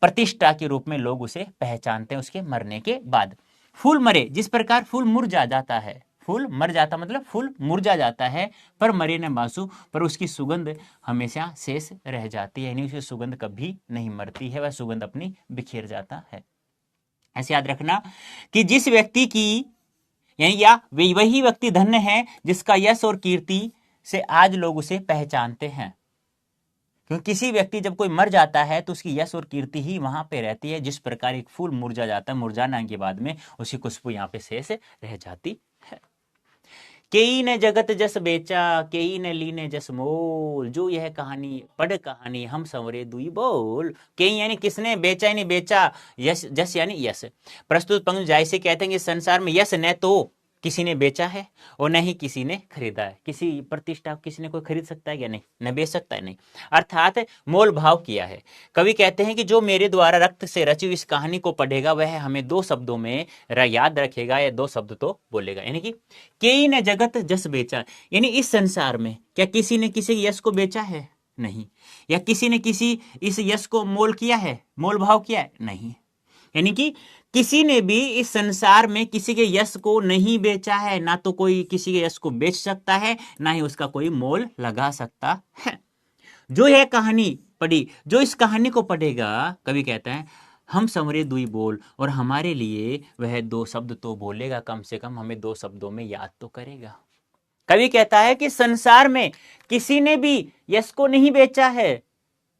प्रतिष्ठा के रूप में लोग उसे पहचानते हैं उसके मरने के बाद। फूल मरे, जिस प्रकार फूल मुरझा जाता है, फूल मर जाता मतलब फूल मुरझा जाता है, पर मरे न बासु, पर उसकी सुगंध हमेशा शेष रह जाती है, यानी उसकी सुगंध कभी नहीं मरती है, वह सुगंध अपनी बिखेर जाता है। ऐसे याद रखना कि जिस व्यक्ति की, यानी या वही व्यक्ति धन्य है जिसका यश और कीर्ति से आज लोग उसे पहचानते हैं। क्योंकि किसी व्यक्ति जब कोई मर जाता है तो उसकी यश और कीर्ति ही वहां पे रहती है, जिस प्रकार एक फूल मुरझा जाता है, मुरझाने के बाद में उसकी खुशबू यहाँ पे शेष रह जाती है। केई ने जगत जस बेचा, केई ने लीने जस मोल, जो यह कहानी पढ़ कहानी हम संवरे दुई बोल। केई यानी किसने, बेचा यानी बेचा, यश जस यानी यश। प्रस्तुत पंक्ति जैसे कहते हैं कि संसार में यश न तो किसी ने बेचा है और न ही किसी ने खरीदा है। किसी प्रतिष्ठा किसी ने कोई खरीद सकता है क्या? नहीं। न बेच सकता है, नहीं। अर्थात मोल भाव किया है। कवि कहते हैं कि जो मेरे द्वारा रक्त से रची इस कहानी को पढ़ेगा वह हमें दो शब्दों में याद रखेगा, या दो शब्द तो बोलेगा। यानी कि केई ने जगत जस बेचा, यानी इस संसार में क्या किसी ने किसी यश को बेचा है? नहीं। या किसी ने किसी इस यश को मोल किया है, मोल भाव किया है? नहीं। यानी कि किसी ने भी इस संसार में किसी के यश को नहीं बेचा है, ना तो कोई किसी के यश को बेच सकता है, ना ही उसका कोई मोल लगा सकता है। जो यह कहानी पढ़ी, जो इस कहानी को पढ़ेगा, कवि कहता है हम संवरे दुई बोल, और हमारे लिए वह दो शब्द तो बोलेगा, कम से कम हमें दो शब्दों में याद तो करेगा। कवि कहता है कि संसार में किसी ने भी यश को नहीं बेचा है,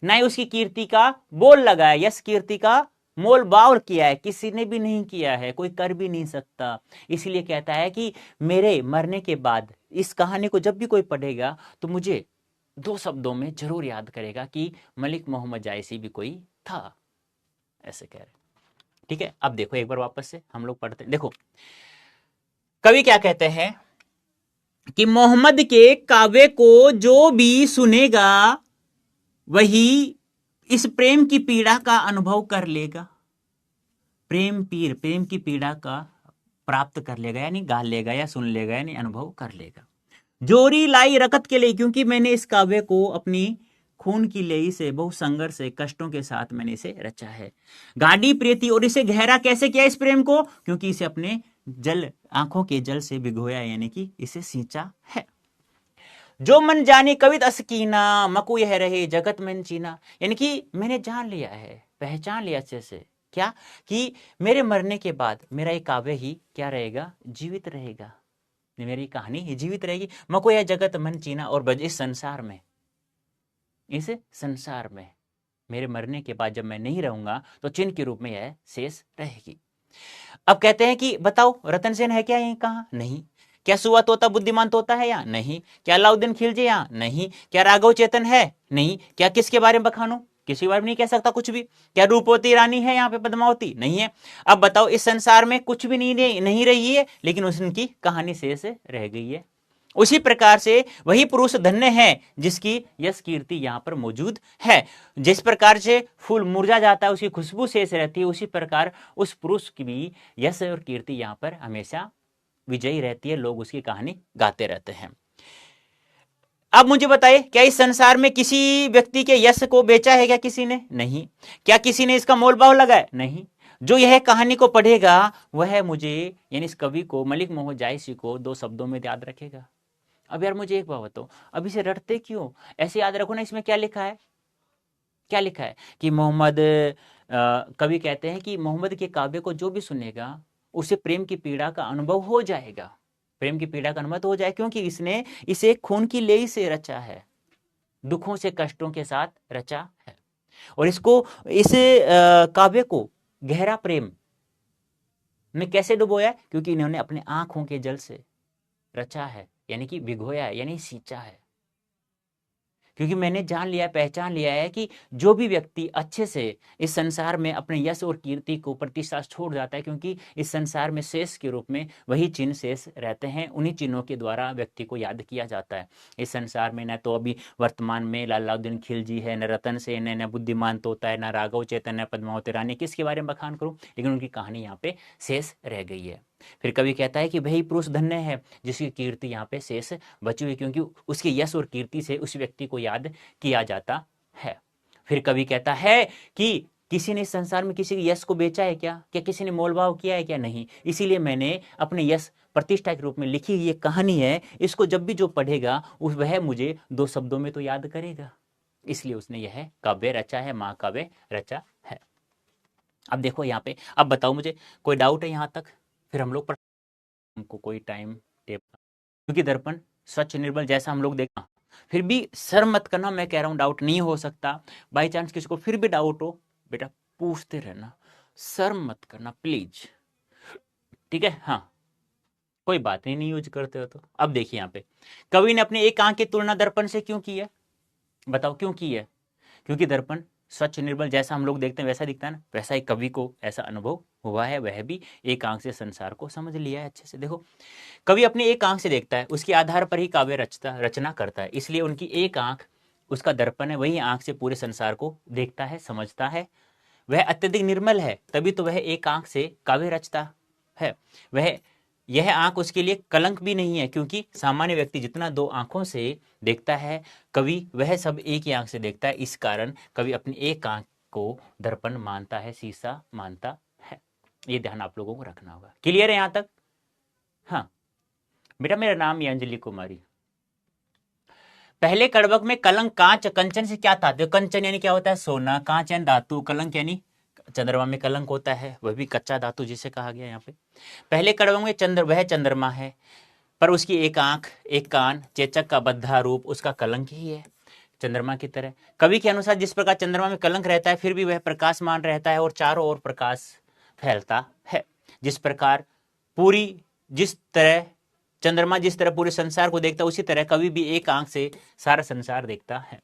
ना ही उसकी कीर्ति का बोल लगाया, यश कीर्ति का मोल भाव किया है, किसी ने भी नहीं किया है, कोई कर भी नहीं सकता। इसलिए कहता है कि मेरे मरने के बाद इस कहानी को जब भी कोई पढ़ेगा तो मुझे दो शब्दों में जरूर याद करेगा कि मलिक मोहम्मद जायसी भी कोई था, ऐसे कह रहे। ठीक है, अब देखो एक बार वापस से हम लोग पढ़ते, देखो कवि क्या कहते हैं कि मोहम्मद के काव्य को जो भी सुनेगा वही इस प्रेम की पीड़ा का अनुभव कर लेगा। प्रेम की पीड़ा का प्राप्त कर लेगा, यानी गा लेगा या सुन लेगा, यानी अनुभव कर लेगा। जोरी लाई रकत के लिए, क्योंकि मैंने इस काव्य को अपनी खून की लेई से, बहुत संघर्ष से, कष्टों के साथ मैंने इसे रचा है। गाड़ी प्रीति, और इसे गहरा कैसे किया इस प्रेम को, क्योंकि इसे अपने जल, आंखों के जल से भिगोया, यानी कि इसे सींचा है। जो मन जाने कवित असकीना, मकु यह रहे जगत में चीना, यानी कि मैंने जान लिया है, पहचान लिया अच्छे से, क्या कि मेरे मरने के बाद मेरा ये काव्य ही क्या रहेगा, जीवित रहेगा, मेरी कहानी ही जीवित रहेगी। मको यह जगत मन चीना, और इस संसार में, इस संसार में मेरे मरने के बाद जब मैं नहीं रहूंगा तो चिन्ह के रूप में यह शेष रहेगी। अब कहते हैं कि बताओ रतन सेन है क्या यहीं, कहा नहीं। क्या सुआ तोता बुद्धिमान तोता है यहाँ, नहीं। क्या अलाउद्दीन खिलजी यहाँ, नहीं। क्या राघव चेतन है, नहीं। क्या किसके बारे में बखानू, किसी बारे में नहीं कह सकता कुछ भी। क्या रूपवती रानी है यहाँ पे, पद्मावती नहीं है। अब बताओ इस संसार में कुछ भी नहीं रही है, लेकिन उनकी कहानी शेष रह गई है। उसी प्रकार से वही पुरुष धन्य है जिसकी यश कीर्ति यहाँ पर मौजूद है। जिस प्रकार से फूल मुरझा जाता है उसकी खुशबू शेष रहती है, उसी प्रकार उस पुरुष की भी यश और कीर्ति यहाँ पर हमेशा विजयी रहती है, लोग उसकी कहानी गाते रहते हैं। अब मुझे बताइए, क्या इस संसार में किसी व्यक्ति के यश को बेचा है क्या किसी ने, नहीं। क्या किसी ने इसका मोल भाव लगाया, नहीं। जो यह कहानी को पढ़ेगा वह मुझे, यानी इस कवि को, मलिक मोहम्मद जायसी को 2 शब्दों में याद रखेगा। अब यार मुझे एक बात बताओ, अब इसे रटते क्यों, ऐसे याद रखो ना, इसमें क्या लिखा है, क्या लिखा है कि मोहम्मद, कवि कहते हैं कि मोहम्मद के काव्य को जो भी सुनेगा उसे प्रेम की पीड़ा का अनुभव हो जाएगा, प्रेम की पीड़ा का अनुभव हो जाए, क्योंकि इसने इसे खून की लेई से रचा है, दुखों से, कष्टों के साथ रचा है, और इसको, इस काव्य को गहरा प्रेम में कैसे डुबोया, क्योंकि इन्होंने अपने आंखों के जल से रचा है, यानी कि भिगोया है, यानी सींचा है। क्योंकि मैंने जान लिया, पहचान लिया है कि जो भी व्यक्ति अच्छे से इस संसार में अपने यश और कीर्ति को, प्रतिष्ठा छोड़ जाता है, क्योंकि इस संसार में शेष के रूप में वही चिन्ह शेष रहते हैं, उन्हीं चिन्हों के द्वारा व्यक्ति को याद किया जाता है। इस संसार में न तो अभी वर्तमान में अलाउद्दीन खिलजी है, न रतन सेन है, न बुद्धिमान तोता है, न राघव चेतन है, पद्मावती रानी, किसके बारे में बखान करूं, लेकिन उनकी कहानी यहाँ पे शेष रह गई है। फिर कवि कहता है कि वही पुरुष धन्य है जिसकी कीर्ति यहाँ पे शेष बची हुई, क्योंकि उसके यश और कीर्ति से उस व्यक्ति को याद किया जाता है। फिर कवि कहता है कि किसी ने इस संसार में किसी के यश को बेचा है क्या, क्या किसी ने मोलभाव किया है क्या, नहीं। इसीलिए मैंने अपने यश, प्रतिष्ठा के रूप में लिखी ये कहानी है, इसको जब भी जो पढ़ेगा वह मुझे 2 शब्दों में तो याद करेगा, इसलिए उसने यह काव्य रचा है, महाकाव्य रचा है। अब देखो यहाँ पे, अब बताओ मुझे कोई डाउट है यहाँ तक, फिर हम लोग हमको कोई टाइम टेबल, क्योंकि दर्पण स्वच्छ निर्मल जैसा हम लोग देखा, फिर भी शर्म मत करना, मैं कह रहा हूँ डाउट नहीं हो सकता, बाई चांस किसी को फिर भी डाउट हो, बेटा पूछते रहना, शर्म मत करना प्लीज, ठीक है। हाँ कोई बात नहीं यूज करते हो तो। अब देखिए यहाँ पे कवि ने अपने एक आंख की तुलना दर्पण से क्यों की है, बताओ क्यों की है, क्योंकि दर्पण स्वच्छ निर्मल जैसा हम लोग देखते हैं वैसा दिखता है ना, वैसा ही कवि को ऐसा अनुभव हुआ है, वह भी एक आंख से संसार को समझ लिया है अच्छे से। देखो कवि अपने एक आंख से देखता है, उसके आधार पर ही काव्य रचना करता है, इसलिए उनकी एक आंख उसका दर्पण है, वही आंख से पूरे संसार को देखता है, समझता है। वह अत्यधिक निर्मल है, तभी तो वह एक आंख से काव्य रचता है। वह, यह आंख उसके लिए कलंक भी नहीं है, क्योंकि सामान्य व्यक्ति जितना 2 आंखों से देखता है, कवि वह सब एक ही आंख से देखता है। इस कारण कवि अपनी एक आंख को दर्पण मानता है, शीशा मानता है। ये ध्यान आप लोगों को रखना होगा। क्लियर है यहां तक? हाँ बेटा, मेरा नाम है अंजलि कुमारी। पहले कड़वक में कलंक, कांच, कंचन से क्या था, कंचन यानी क्या होता है, सोना, कांच यानी धातु, कलंक यानी चंद्रमा में कलंक होता है, वह भी कच्चा धातु जिसे कहा गया यहाँ पे। पहले कड़वक में वह चंद्रमा है, पर उसकी एक आंख, एक कान, चेचक का बद्धा रूप उसका कलंक ही है, चंद्रमा की तरह। कवि के अनुसार जिस प्रकार चंद्रमा में कलंक रहता है, फिर भी वह प्रकाशमान रहता है और चारों ओर प्रकाश फैलता है। जिस प्रकार जिस तरह चंद्रमा जिस तरह पूरे संसार को देखता है, उसी तरह कवि भी एक आंख से सारा संसार देखता है।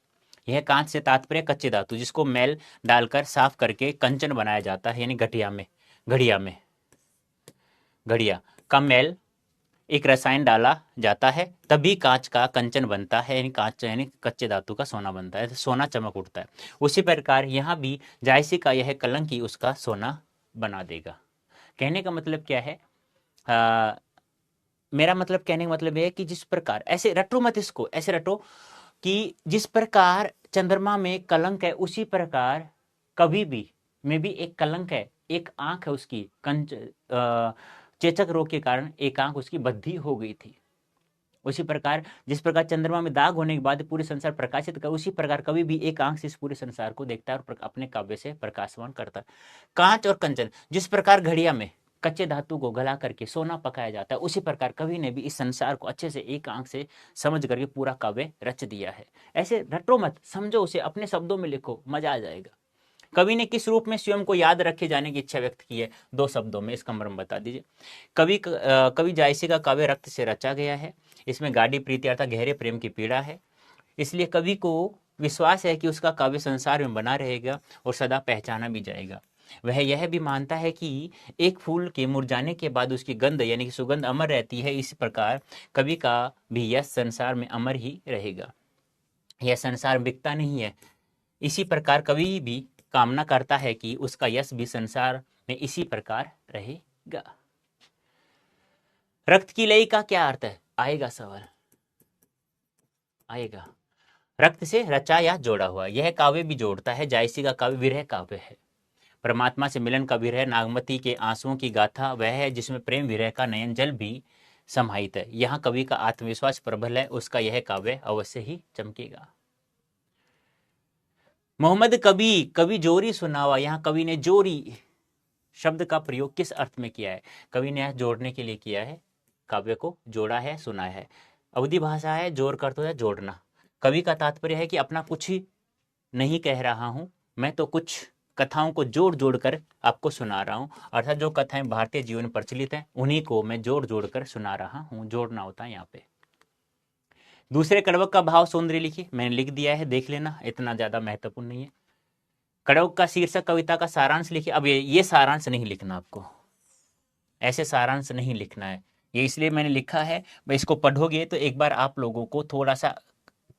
यह कांच से तात्पर्य कच्चे धातु, जिसको मैल डालकर साफ करके कंचन बनाया जाता है, यानी घड़िया का मैल एक रसायन डाला जाता है, तभी कांच का कंचन बनता है, यानी कांच यानी कच्चे धातु का सोना बनता है, तो सोना चमक उठता है। उसी प्रकार यहाँ भी जायसी का यह कलंक ही उसका सोना बना देगा। कहने का मतलब क्या है, मेरा मतलब कहने का मतलब यह है कि जिस प्रकार, ऐसे रटो मत इसको, ऐसे रटो कि जिस प्रकार चंद्रमा में कलंक है, उसी प्रकार कभी भी में भी एक कलंक है, एक आंख है उसकी, चेचक रोग के कारण एक आंख उसकी बद्धी हो गई थी। उसी प्रकार जिस प्रकार चंद्रमा में दाग होने के बाद पूरे संसार प्रकाशित कर, उसी प्रकार कभी भी एक आंख से इस पूरे संसार को देखता है और अपने काव्य से प्रकाशवान करता है। कांच और कंचन, जिस प्रकार घड़िया में कच्चे धातु को गला करके सोना पकाया जाता है, उसी प्रकार कवि ने भी इस संसार को अच्छे से एक आंख से समझ करके पूरा काव्य रच दिया है। ऐसे रटो मत, समझो उसे, अपने शब्दों में लिखो, मजा आ जाएगा। कवि ने किस रूप में स्वयं को याद रखे जाने की इच्छा व्यक्त की है, 2 शब्दों में इसका मर्म बता दीजिए। कवि जायसी का काव्य रक्त से रचा गया है। इसमें गाढ़ी प्रीति अर्थात गहरे प्रेम की पीड़ा है, इसलिए कवि को विश्वास है कि उसका काव्य संसार में बना रहेगा और सदा पहचाना भी जाएगा। वह यह भी मानता है कि एक फूल के मुरझाने के बाद उसकी गंध यानी कि सुगंध अमर रहती है, इस प्रकार कवि का भी यह संसार में अमर ही रहेगा, यह संसार बिकता नहीं है। इसी प्रकार कवि भी कामना करता है कि उसका यश भी संसार में इसी प्रकार रहेगा। रक्त की लय का क्या अर्थ है, आएगा सवाल, आएगा। रक्त से रचा या जोड़ा हुआ, यह काव्य भी जोड़ता है। जायसी का काव्य विरह काव्य है। परमात्मा से मिलन का विरह, नागमती के आंसुओं की गाथा वह है जिसमें प्रेम विरह का नयन जल भी समाहित है। यहाँ कवि का आत्मविश्वास प्रबल है, उसका यह काव्य अवश्य ही चमकेगा। मोहम्मद कवि जोरी सुनावा, यहाँ कवि ने जोरी शब्द का प्रयोग किस अर्थ में किया है, कवि ने जोड़ने के लिए किया है, काव्य को जोड़ा है, सुनाया है। अवधि भाषा है, जोड़ कर तो है जोड़ना। कवि का तात्पर्य है कि अपना कुछ ही नहीं कह रहा हूं, मैं तो कुछ कथाओं को जोड़ जोड़ कर आपको सुना रहा हूं, अर्थात जो कथाएं भारतीय जीवन में प्रचलित हैं उन्हीं को मैं जोड़ जोड़ कर सुना रहा हूं, जोड़ना होता है यहाँ पे। दूसरे कड़वक का भाव सौंदर्य लिखिए, मैंने लिख दिया है, देख लेना, इतना ज्यादा महत्वपूर्ण नहीं है। कड़वक का शीर्षक कविता का सारांश लिखिए। अब ये सारांश नहीं लिखना, आपको ऐसे सारांश नहीं लिखना है, ये इसलिए मैंने लिखा है, भाई इसको पढ़ोगे तो एक बार आप लोगों को थोड़ा सा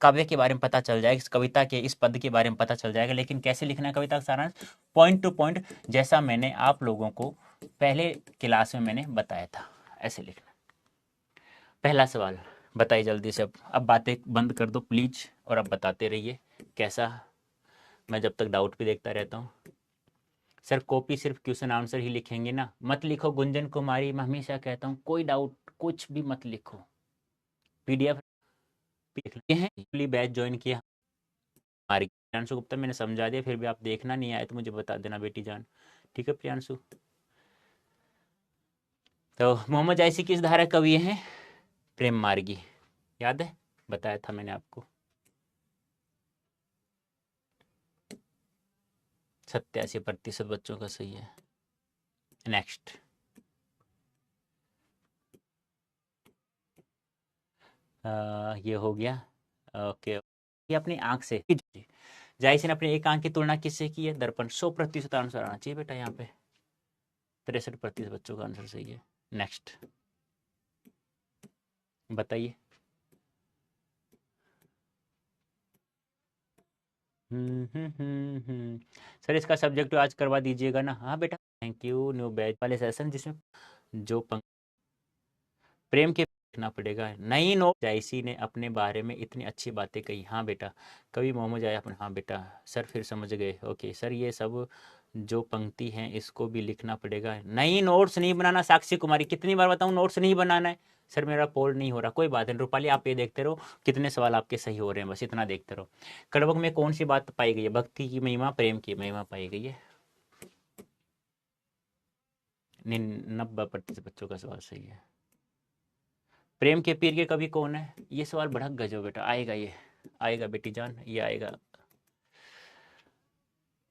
काव्य के बारे में पता चल जाएगा, इस कविता के इस पद के बारे में पता चल जाएगा। लेकिन कैसे लिखना है कविता का सारांश, पॉइंट टू पॉइंट, जैसा मैंने आप लोगों को पहले क्लास में मैंने बताया था, ऐसे लिखना। पहला सवाल बताइए जल्दी से, अब बातें बंद कर दो प्लीज, और अब बताते रहिए कैसा, मैं जब तक डाउट भी देखता रहता हूँ। सर कॉपी सिर्फ क्वेश्चन आंसर ही लिखेंगे ना, मत लिखो गुंजन कुमारी, मैं हमेशा कहता हूँ कोई डाउट कुछ भी मत लिखो, पीडीएफ हैं। बैच ज्वाइन किया हमारी प्रियांशु गुप्ता, मैंने समझा दिया, फिर भी आप देखना नहीं आए तो मुझे बता देना बेटी जान, ठीक है प्रियांशु। तो मोहम्मद जायसी किस धारा कवि हैं, प्रेम मार्गी, याद है, बताया था मैंने आपको। 87% बच्चों का सही है। नेक्स्ट, ये हो गया, ओके। ये अपनी आंख से, जायसी ने अपनी एक आंख की तुलना किससे की है, दर्पण। 100% आंसर आना चाहिए बेटा यहाँ पे, 63% बच्चों का आंसर सही है। नेक्स्ट बताइए। सर इसका सब्जेक्ट आज करवा दीजिएगा ना, हाँ बेटा, थैंक यू। न्यू बैच वाले सेशन जिसमें जो प्रेम के लिखना पड़ेगा, नहीं नो। जायसी ने अपने बारे में इतनी अच्छी बातें कही, हाँ बेटा। कवि मोहम्मद जाय अपने, हाँ बेटा सर फिर समझ गए, ओके सर। ये सब जो पंक्ति हैं इसको भी लिखना पड़ेगा, नहीं नोट्स नहीं बनाना। साक्षी कुमारी, कितनी बार बताऊं नोट्स नहीं बनाना है, सर मेरा पोल नहीं हो रहा, कोई बात नहीं। रूपाली आप ये देखते रहो कितने सवाल आपके सही हो रहे हैं, बस इतना देखते रहो। कड़वक में कौन सी बात पाई गई है, भक्ति की महिमा, प्रेम की महिमा पाई गई है। 90% बच्चों का सवाल सही है। प्रेम के पीर के कवि कौन है, ये सवाल बड़ा गजब बेटा, आएगा, ये आएगा बेटी जान, ये आएगा।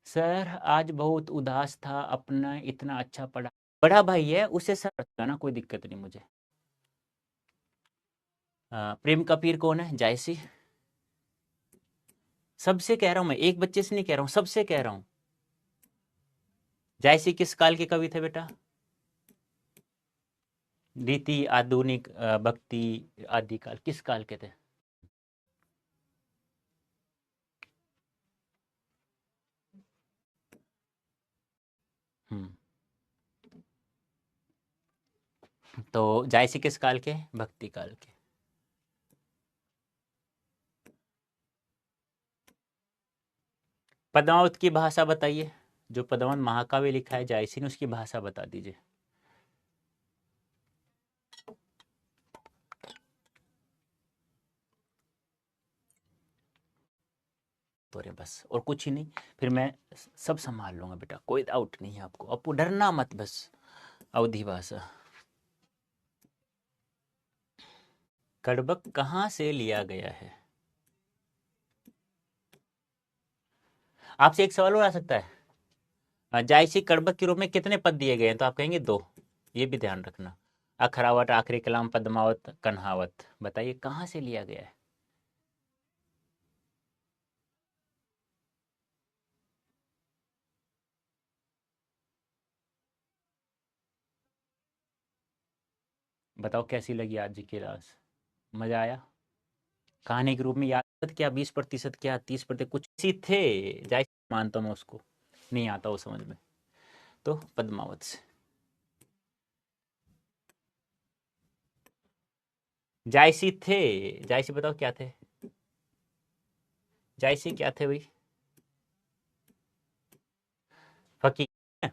सर आज बहुत उदास था, अपना इतना अच्छा पढ़ा, बड़ा भाई है उसे सर ना, कोई दिक्कत नहीं मुझे। प्रेम का पीर कौन है, जायसी। सबसे कह रहा हूं मैं, एक बच्चे से नहीं कह रहा हूं, सबसे कह रहा हूं। जायसी किस काल के कवि थे बेटा, रीति, आधुनिक, भक्ति, आदिकाल, किस काल के थे? हम्म। तो जायसी किस काल के? भक्ति काल के। पद्मावत की भाषा बताइए। जो पद्मावत महाकाव्य लिखा है जायसी ने, उसकी भाषा बता दीजिए। तो रे बस, और कुछ ही नहीं, फिर मैं सब संभाल लूंगा बेटा, कोई डाउट नहीं है आपको, आपको डरना मत बस। अवधि भाषा। कड़बक कहाँ से लिया गया है? आपसे एक सवाल और आ सकता है। जायसी कड़बक के रूप में कितने पद दिए गए हैं? तो आप कहेंगे दो। ये भी ध्यान रखना। अखरावत, आखिरी कलाम, पद्मावत, कन्हावत। बताइए कहाँ से लिया गया है? बताओ कैसी लगी आज की क्लास? मजा आया? कहानी के रूप में याद क्या? 20% क्या, 30% कुछ सी थे। जायसी मानता हूँ मैं उसको, नहीं आता वो समझ में। तो पद्मावत से। जायसी थे। जायसी बताओ क्या थे? जायसी क्या थे भाई? फकीर।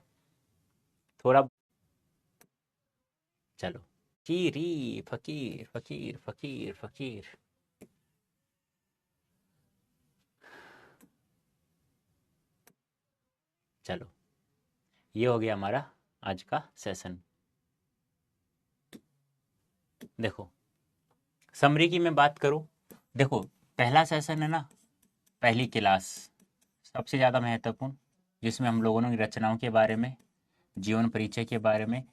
थोड़ा। चलो। फकीरी, फकीर फकीर फकीर फकीर। चलो, ये हो गया हमारा आज का सेशन। देखो, समरी की मैं बात करूं। देखो, पहला सेशन है ना, पहली क्लास, सबसे ज़्यादा महत्वपूर्ण, जिसमें हम लोगों ने रचनाओं के बारे में, जीवन परिचय के बारे में,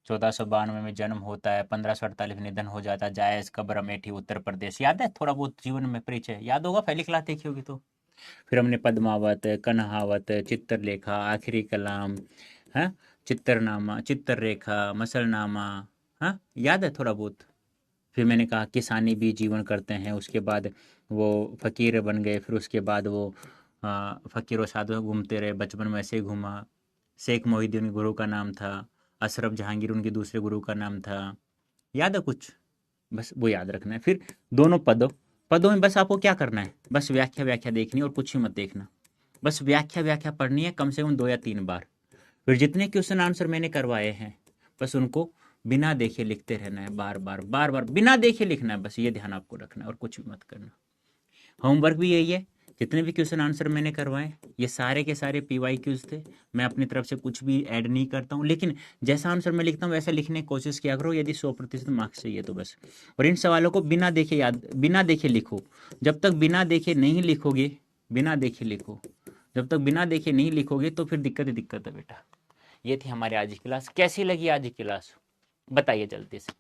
1492 में जन्म होता है, 1548 में निधन हो जाता है, जायज कब्र अमेठी उत्तर प्रदेश, याद है? थोड़ा बहुत जीवन में परिचय याद होगा, पहली क्लास देखी होगी तो। फिर हमने पद्मावत, कन्हावत, चित्रलेखा, आखिरी कलाम, हाँ, चित्रनामा, चित्ररेखा, मसलनामा, हाँ याद है थोड़ा बहुत। फिर मैंने कहा किसानी भी जीवन करते हैं, उसके बाद वो फ़कीर बन गए, फिर उसके बाद वो फ़कीर व साधु घूमते रहे, बचपन में ऐसे ही घूमा। शेख मोहिद्दीन गुरु का नाम था, अशरफ जहांगीर उनके दूसरे गुरु का नाम था। याद है कुछ? बस वो याद रखना है। फिर दोनों पदों पदों में बस आपको क्या करना है, बस व्याख्या व्याख्या देखनी है और कुछ ही मत देखना। बस व्याख्या व्याख्या पढ़नी है कम से कम 2 या 3 बार। फिर जितने क्वेश्चन आंसर मैंने करवाए हैं, बस उनको बिना देखे लिखते रहना है, बार बार बार बार बिना देखे लिखना है, बस ये ध्यान आपको रखना है और कुछ भी मत करना। होमवर्क भी यही है, जितने भी क्वेश्चन आंसर मैंने करवाए, ये सारे के सारे पीवाई क्यूज थे। मैं अपनी तरफ से कुछ भी ऐड नहीं करता हूँ, लेकिन जैसा आंसर मैं लिखता हूँ वैसा लिखने की कोशिश किया करो, यदि 100% मार्क्स चाहिए तो बस। और इन सवालों को बिना देखे याद, बिना देखे लिखो। जब तक बिना देखे नहीं लिखोगे, बिना देखे लिखो, जब तक बिना देखे नहीं लिखोगे तो फिर दिक्कत ही दिक्कत है बेटा। ये थी हमारी आज की क्लास। कैसी लगी आज की क्लास? बताइए जल्दी से।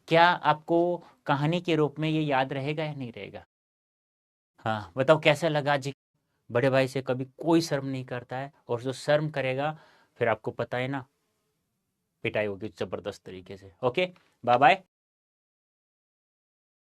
क्या आपको कहानी के रूप में ये याद रहेगा या नहीं रहेगा? हाँ बताओ कैसा लगा जी। बड़े भाई से कभी कोई शर्म नहीं करता है, और जो शर्म करेगा फिर आपको पता है ना, पिटाई होगी जबरदस्त तरीके से। Okay, bye bye.